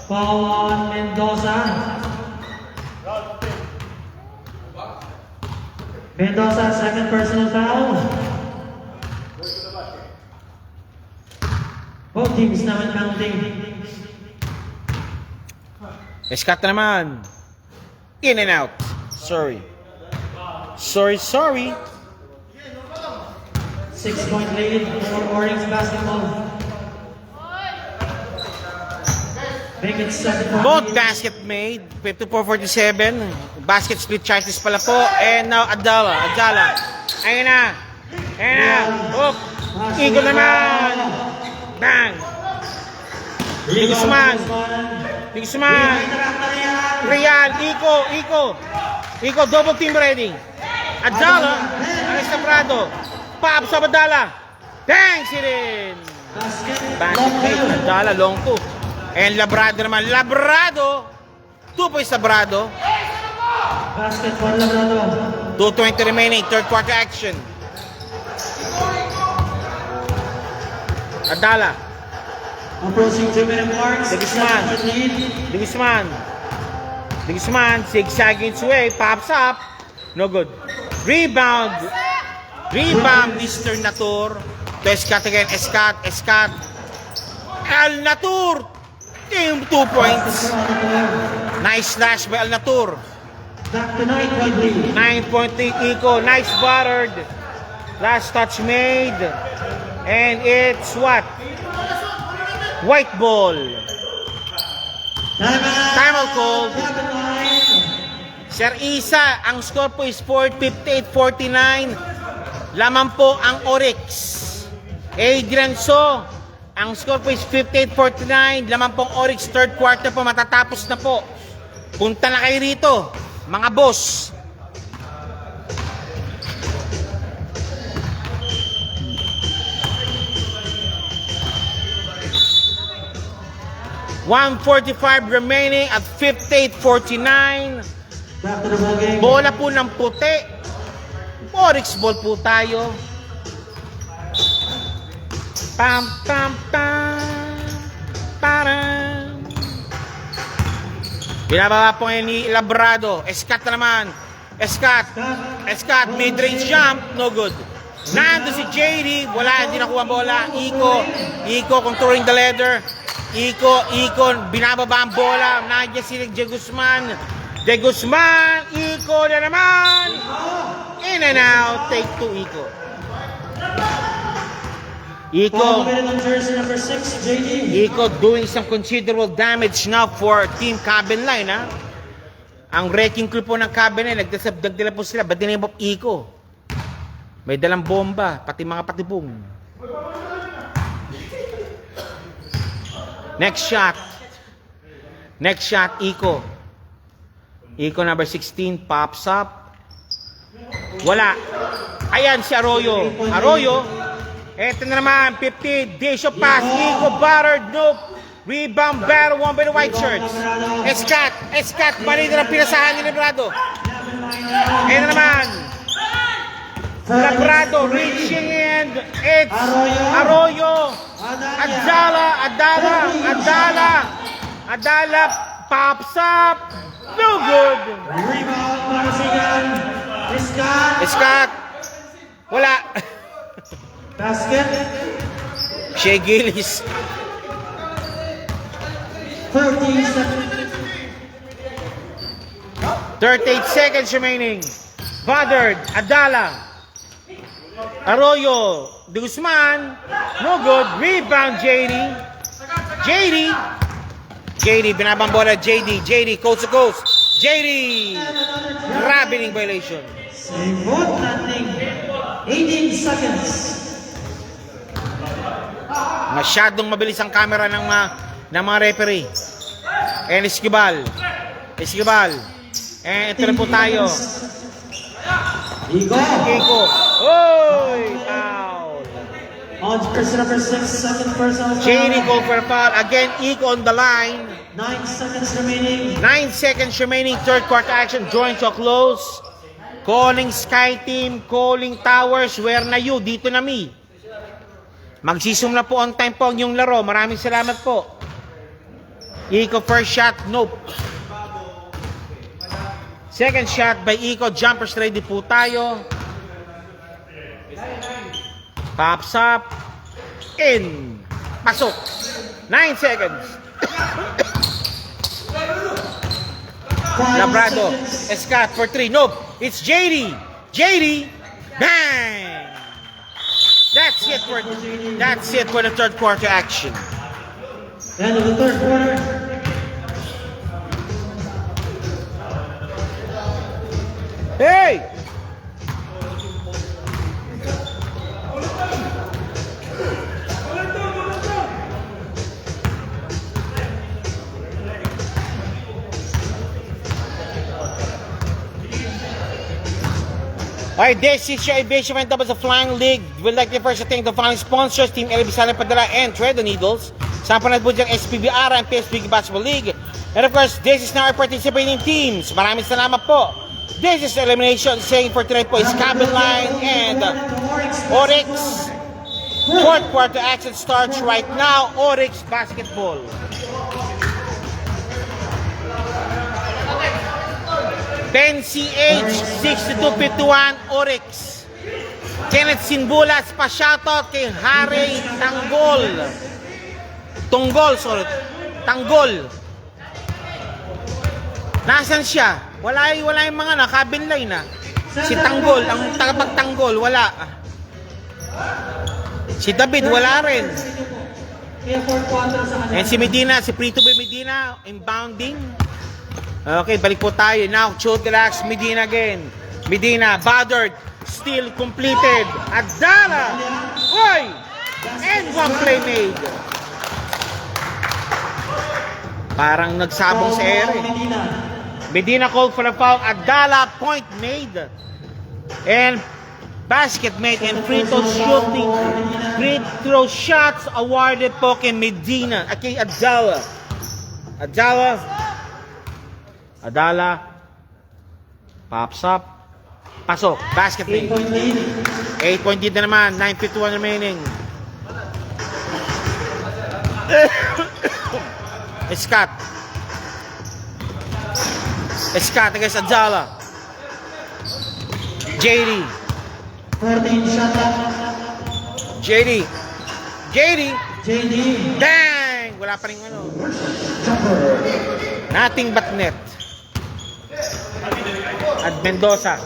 Foul on Mendoza. Mendoza, second personal foul. Both teams now in counting. Escat na naman. In and out. Sorry. 6-point lead for Oryx basketball. Make it 7-point Both lead. basket made. 54-47. Basket split chances pala po. And now Adala. Ayun na. Hook. Iko naman. Bang. Guzman. Real. Iko. Double team ready. Adala. Alis Labrado. Pop sa Adala. Bang! Sirin. Basket Made. Adala. Long two. And Labrado naman. 2 points Labrado. Basket for Labrado. 2:20 remaining. Third quarter action. Adala. Approaching 2-minute marks. De Guzman. 7-point lead. De Guzman zigzagging its way. Pops up. No good. Rebound. Mr. Natur. To Escat again. Escat. Al Natur. Team 2 points. Nice slash by Al Natur. Back to 9-point lead. 9-point lead. Iko. Nice battered. Last touch made. And it's what? White ball. Timeout called. Sir Isa, ang score po is 58-49. Laman po ang Oryx. Adrian So, ang score po is 58-49. Laman po ang Oryx. Third quarter po, matatapos na po. Punta na kayo rito, mga boss. .145 remaining at 58-49. Back to the ball game. Bola po ng puti. Oryx ball po tayo. Pam. Parang. Binababa po ngayon ni Labrado. Escat na naman. Escat, mid-range jump. No good. Nando si JD. Wala, hindi nakuha ang bola. Iko controlling the leather. Iko, binababa ang bola. Nandiyan si De Guzman. De Guzman, Iko na naman. In and out, take 2, Iko. Foul committed on jersey number 6, JD. Iko doing some considerable damage now for Team Cabin Line, ha? Ang wrecking crew po ng Cabin Line, nagdala po sila. Ba't dinibop Iko? May dalang bomba, pati mga patibong. Next shot, Iko. Iko number 16, pops up. Wala. Ayan si Arroyo. Eto na naman, 50, dish of pass, Iko battered, nope. Rebound battle, won by the white shirts. Escat, mali na lang pinasahan ni Labrado. Ayan na naman. Labrado reaching in, it's Arroyo. Adala, pops up. No good. Rebound, Marasigan. Escat. Wala. Basket. Shea Gillis. 38 seconds remaining. Bothered. Adala. Arroyo. De Guzman. No good. Rebound, JD, binabang bola. JD, coast to coast. JD. Grabe ng violation. Remote landing. 18 seconds. Masyadong mabilis ang camera ng mga referee. And Esquivel. And ito na po tayo. Iko. Oy! Foul. On jersey number 6, second personal foul. JD called for a foul. Again, Iko on the line. 9 seconds remaining. 9 seconds remaining. Third quarter action drawing to a close. Calling Sky Team. Calling Towers. Where na you? Dito na mi. Magsisum na po on time po ang yung laro. Maraming salamat po. Iko first shot. Nope. Second shot by Iko. Jumpers ready po tayo. Pops up. In. Pasok. 9 seconds. Labrado. Escat for 3. Nope. It's JD. Bang! That's it for the third quarter action. End of the third quarter. Hey! Alright, this is your Aviation Event Doubles of Flying League. We'd like to first thank the following sponsors, Team LB Salang Padala and Tread the Needles. Sampan po dyan SPBR and PSBG Basketball League. And of course, this is now our participating teams. Maraming salamat po. This is elimination. Saying for tonight po is Cabin Line and Oryx. Fourth quarter action starts right now. Oryx Basketball. Ben CH 6251 Oryx. Kenneth Sinbulas pa shoutout kay Harry Tanggol. Nasaan siya? Wala yung mga Cabin Line na. Si Tanggol, ang tagapagtanggol, wala. Si David, wala rin. And si Medina, si Prito B. Medina, inbounding. Okay, balik po tayo. Now, shoot relax, Medina again. Medina, bothered, still completed. Adala! Oy! And one play made. Parang nagsabong sa ere. Medina called for a foul. Adala, point made. And basket made and free throw shooting. Free throw shots awarded po kay Medina. Kay Adala. Adala. Pops up. Pasok. Basket made. 8-point lead na naman. 9:51 remaining. Escat against Adala. JD. 14 shot up. JD. JD. Bang! Wala pa rin ano. Nothing but net. At Mendoza.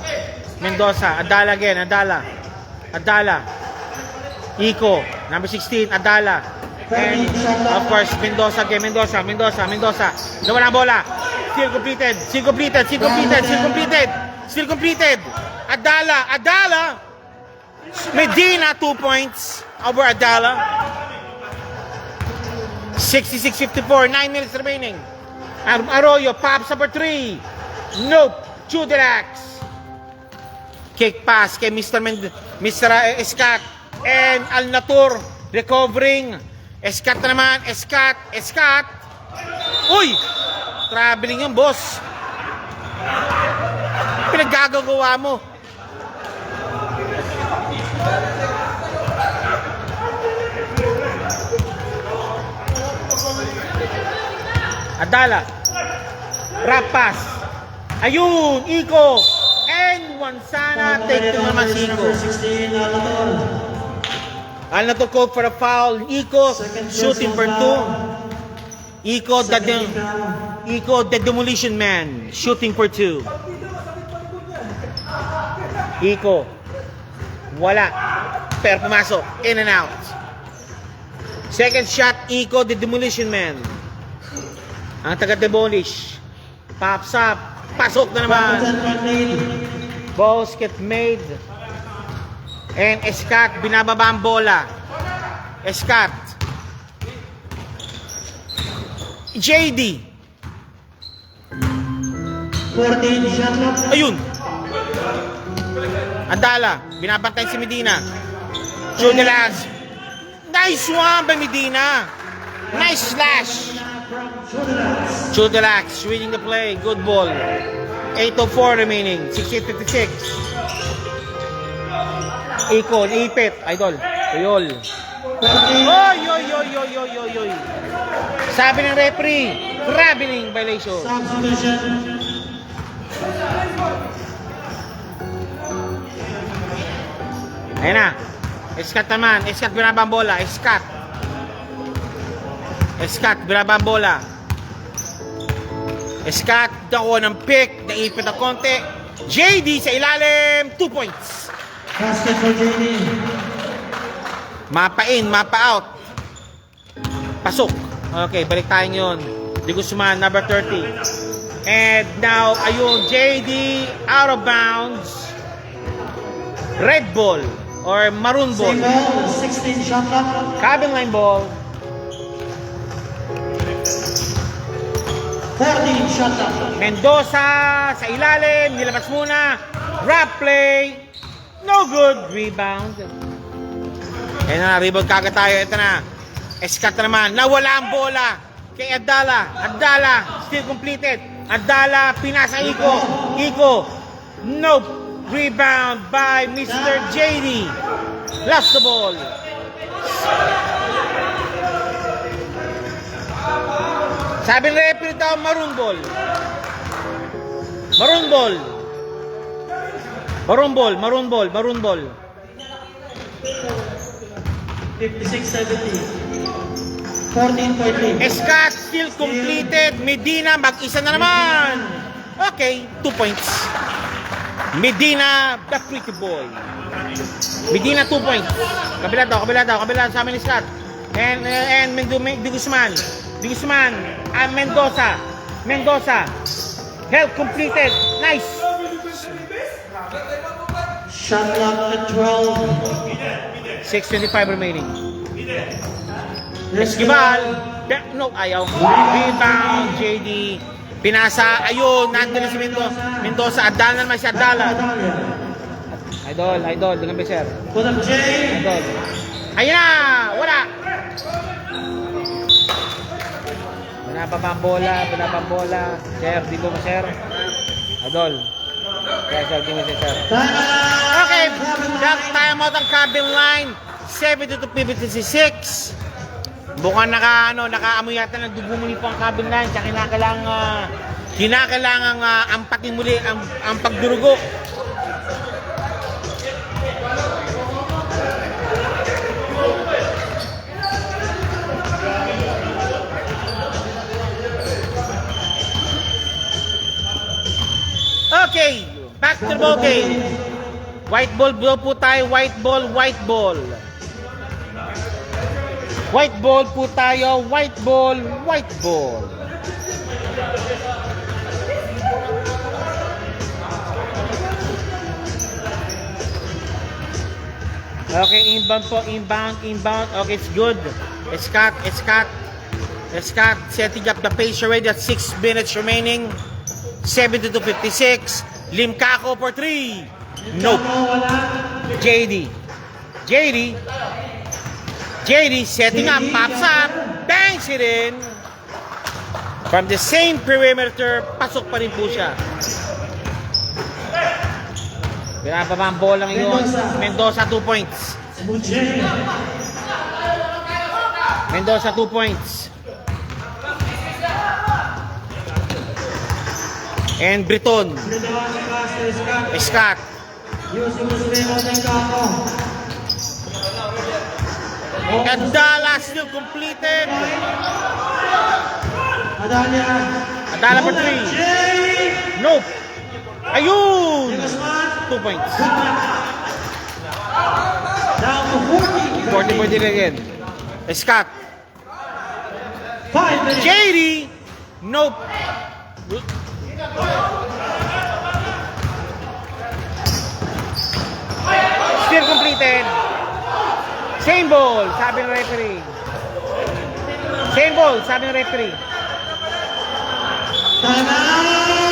Adala again. Adala. Iko. Number 16. Adala. And of course, Mendoza again. Mendoza. Nawala ang bola. Still completed. Adala. Medina, 2 points over Adala. 66-54, 9 minutes remaining. Arroyo pops up for 3. Nope. Chudelax. Kick pass kay Mr. Escat. And Alnatur recovering. Escat na naman. Escat. Uy! Traveling yung boss. Pinaggagawa mo. Adala. Wrap pass. Ayun, Iko. And Wansana. Take 2 naman si Iko. 16, Alator. Alnatur called for a foul. Iko shooting for 2. Iko the demolition man. Shooting for 2. Iko. Wala. Pero pumasok. In and out. Second shot, Iko the demolition man. Ang taga-demolish. Pops up. Pasok na naman. Balls get made. And Escat, binababa ang bola. Escat. JD. 14, shot clock. Ayun. Adala. Binabantay si Medina. Chudelax. Nice one by Medina. Nice slash. Chudelax reading the play. Good ball. 8:04 remaining. 68-56. Iko, naipit. Idol. Tuyol. Oy. Sabi ng referee, traveling violation. Substitution. Ayan na. Escat naman. Escat binaba ang bola. Escat binaba ang bola. Escat dako ng pick. Naipit ang konti. JD sa ilalim. 2 points. Basket for JD. Mapa in, mapa out. Pasok. Okay, balik tayo yun. De Guzman, number 30. And now, ayun, JD out of bounds. Red ball or maroon ball. Same ball, 16, shot clock. Cabin line ball. 14, shot clock. Mendoza sa ilalim. Nilabas muna. Wrap play. No good. Rebound. Ayan na, rebound kagad tayo. Ito na. Escat naman. Nawala ang bola kay Adala. Still completed. Adala, pinasa Iko. Nope. Rebound by Mr. JD. Lost the ball. Sabi ng referee daw, maroon ball. 56-70. 14-14. Escat still completed. Medina, mag-isa na naman. Okay, 2 points. Medina, the pretty boy. Medina, 2 points. Kabila sa amin ni Scott. And De Guzman. Mendoza. Help completed. Nice. Shot clock at 12. 6:25 remaining. Esquivel. No, ayaw. Rebound, JD. Pinasa, ayun, nandun si Mendoza. Adala naman si Adala. Idol, dengan beser. Put up J. Idol. Ayun na, wala. Binababa ang bola. Sir, di ko sir. Idol. Kaya sir, di mo sir. Okay, time out ang cabin line. 72-56. Bukang nakaamoy yata ng dugo muli po ang cabin line. Kaya kinakailangan ampatin muli ang pagdurugo. battle ball game. White ball, blue po tayo. White ball, white ball. White ball po tayo. White ball, white ball. Okay, inbound po, inbound. Okay, it's good. It's cut. Setting up the pace already at 6 minutes remaining. 72-56. Limcaco for 3. Nope. JD setting up, pops up, bangs it in. From the same perimeter, pasok pa rin po siya. Pinapaba ang bola ngayon. Mendoza 2 points. Mendoza 2 points. And Briton. Scott. And Dallas still completed. Adala for 3. Nope. Ayun. 2 points. Down to 40. 40 again. Scott. 5 minutes. JD. Nope. Still completed. Same ball, sabi ng referee. Same ball, sabi ng referee.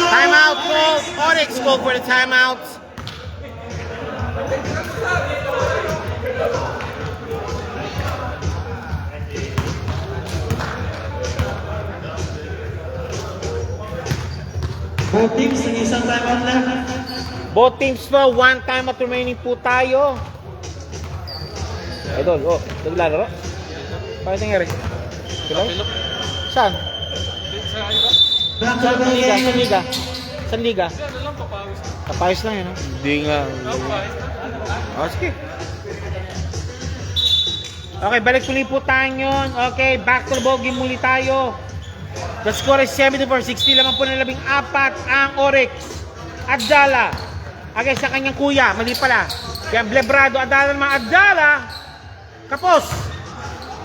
Timeout called. Onyx called for the timeout. Both teams, isang timeout left. Both teams po, 1 timeout remaining po tayo. Idol, naglalaro? Paano nangyari? Kilaw? Saan? Back to the Saan liga? game. Saan liga? Kapayos lang yun, no? Hindi nga. Sige. Okay, balik muli po tayo yun. Okay, back to the ball game muli tayo. The score is 74-60 lamang po ng 14 ang Oryx. Adala. Okay, sa kanyang kuya. Mali pala. Kaya Blebrado, Adala naman. Adala. Kapos.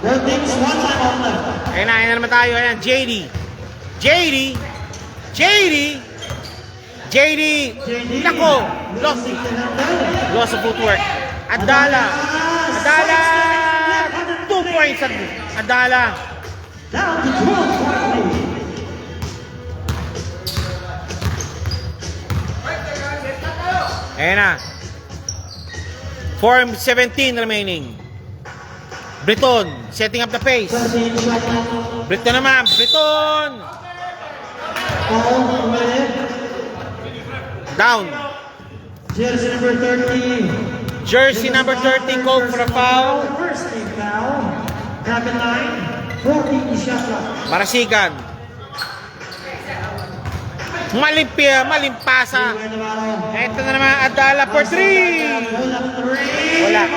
Both teams, 1 timeout left. Ayan na naman tayo. Ayan, JD. Nako. Loss of footwork. Adala. 2 points. Adala. Down to 12. Ayan na. 4:17 remaining. Briton, setting up the pace. Briton naman. Briton. Down. Jersey number 30. Jersey number 30 called for a foul. First team foul. Cabin line. 14 shot clock. Marasigan. Malimpasa. Ito na naman, Adala for 3. Wala.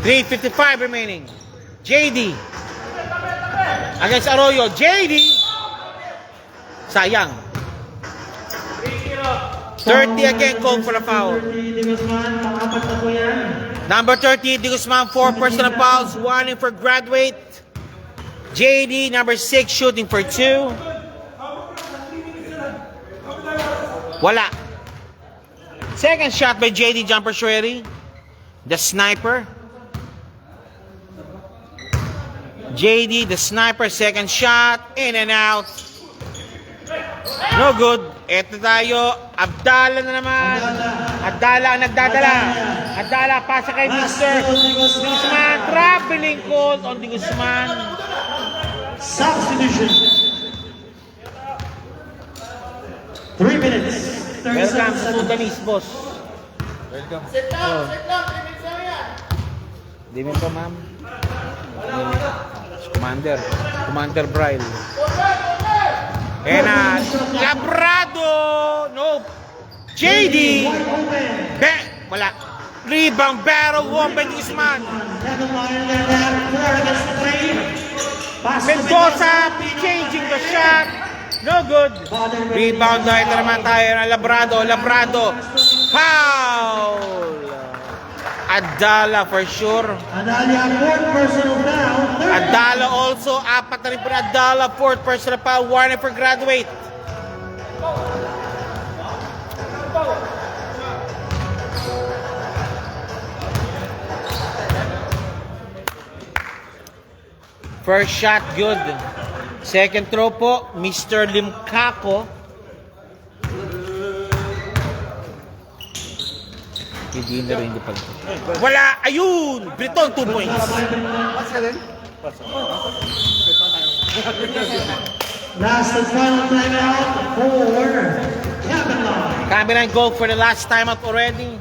3:55 remaining. JD. Against Arroyo. JD. Sayang. 30 again called for a foul. Number 30, Di Guzman, 4 personal fouls, 1 in for graduate. JD, number 6, shooting for 2. Wala. Second shot by JD, jumper Schwery. The sniper. JD, the sniper, second shot. In and out. No good. Eto tayo. Abdala na naman. Abdala ang nagdadala. Abdala, pasa kay Mr. Di Guzman. Traveling call on Di Guzman. Substitution. 3 minutes. 30 Welcome seconds. sa Sudanese, boss. Welcome. Sit down. Di mo po, ma'am. Commander Bryle. Labrado. Nope. JD. Wala. Rebound battle won by Di Guzman. Mendoza changing the shot. No good. Rebound na ito naman tayo ng Labrado. Foul. Adala for sure. Adalia, fourth personal foul. Adala also, apat na rin po na Adala, fourth personal foul. Warning for graduate. First shot, good. Second throw po, Mr. Limcaco. Hindi na rin pa. Wala! Ayun! Briton, 2 points. Last and final timeout for Cabilan go for the last timeout already.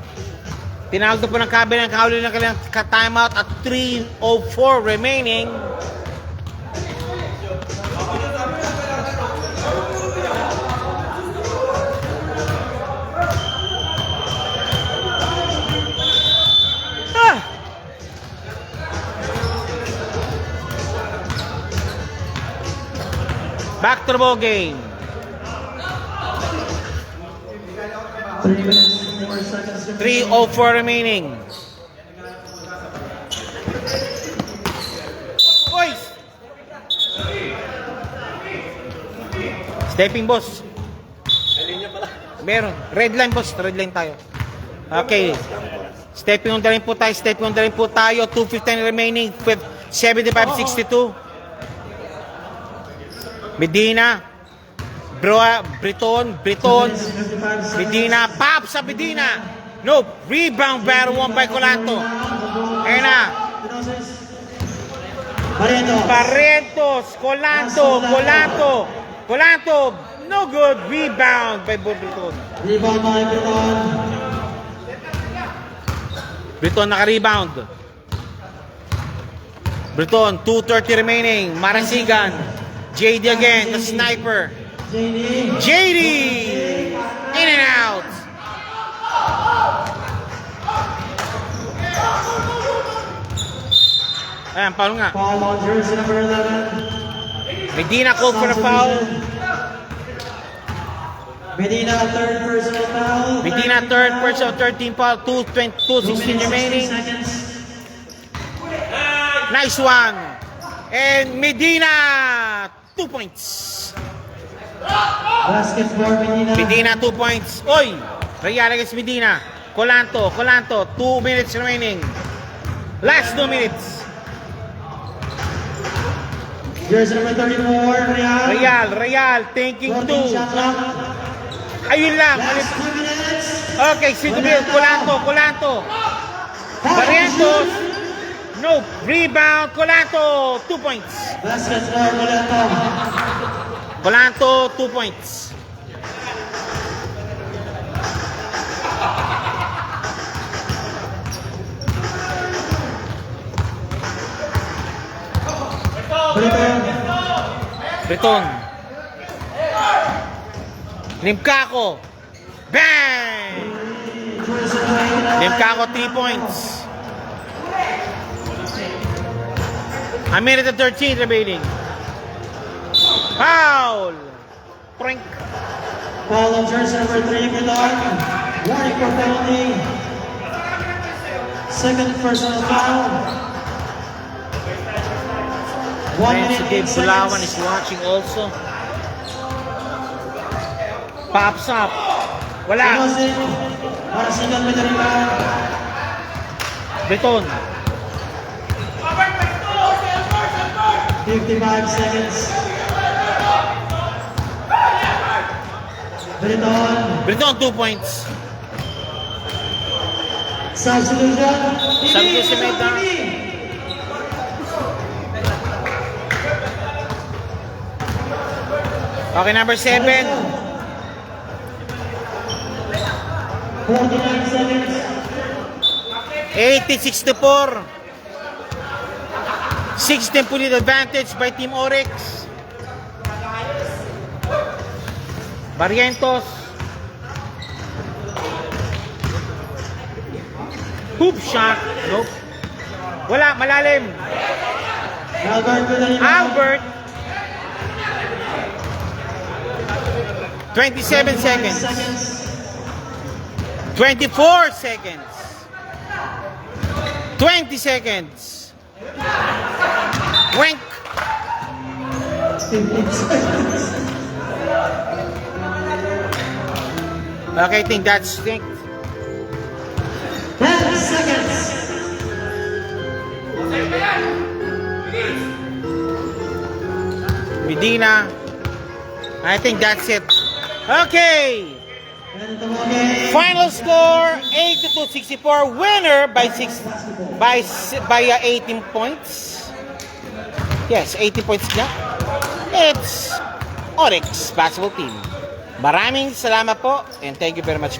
Tinawag po ng Cabilan, kahuli ng kanilang timeout at 3:04 remaining. Back to the ball game. 3 minutes, 4 seconds. 3:04 remaining. Boys! Stepping, boss. Meron. Red line, boss. Red line tayo. Okay. Stepping on the line po tayo. 2:15 remaining. 75-62. Medina. Briton. Medina. Pop sa Medina. Nope. Rebound battle won by Colanto. Ayan na. Barrientos. Colanto. No good. Rebound by Briton. Rebound by Briton. Briton naka-rebound. Briton, 2:30 remaining. Marasigan. JD again, the sniper. JD! In and out. Ayan, foul nga. Foul on jersey number 11. Medina called for the foul. Medina, third personal foul. Medina, third personal, 13 foul. 2:16 remaining. Nice one. And Medina, 2 points. Basketball, Medina. Medina, 2 points. Oy! Real against Medina. Colanto, 2 minutes remaining. Last 2 minutes. Jersey number 34, Real. Real, thinking 2. 14 shot clock. Ayun lang. Last 2 minutes. Okay, Sidoville, Colanto. Barrientos. No, rebound, Colanto, 2 points. Basketball, Colanto. Colanto, 2 points. Briton. Limcaco. Bang! Limcaco, 3 points. A minute and 13 remaining. Foul! Prank. Foul on jersey number 3, Milan. Warning for penalty. Second personal foul. 1 minute, 8 Bulawan seconds. is watching also. Pops up. Wala. Tinosin. Marasigan with the rebound. Briton. 55 seconds. Briton. Briton, 2 points. Substitution. Substitution made na. Okay, number 7. 49 seconds. 80-64. 16-point advantage by Team Oryx. Barrientos. Hoop shot. Nope. Wala, malalim. Albert with the rebound. Albert. 27 seconds. 24 seconds. 20 seconds. Wink. 15 seconds. Okay, I think that's it. 10 seconds. Medina. I think that's it. Okay. And tumawagin. Final score 82-64. Winner by 18 points. Yes, 80 points na. It's Oryx Basketball Team. Maraming salamat po and thank you very much.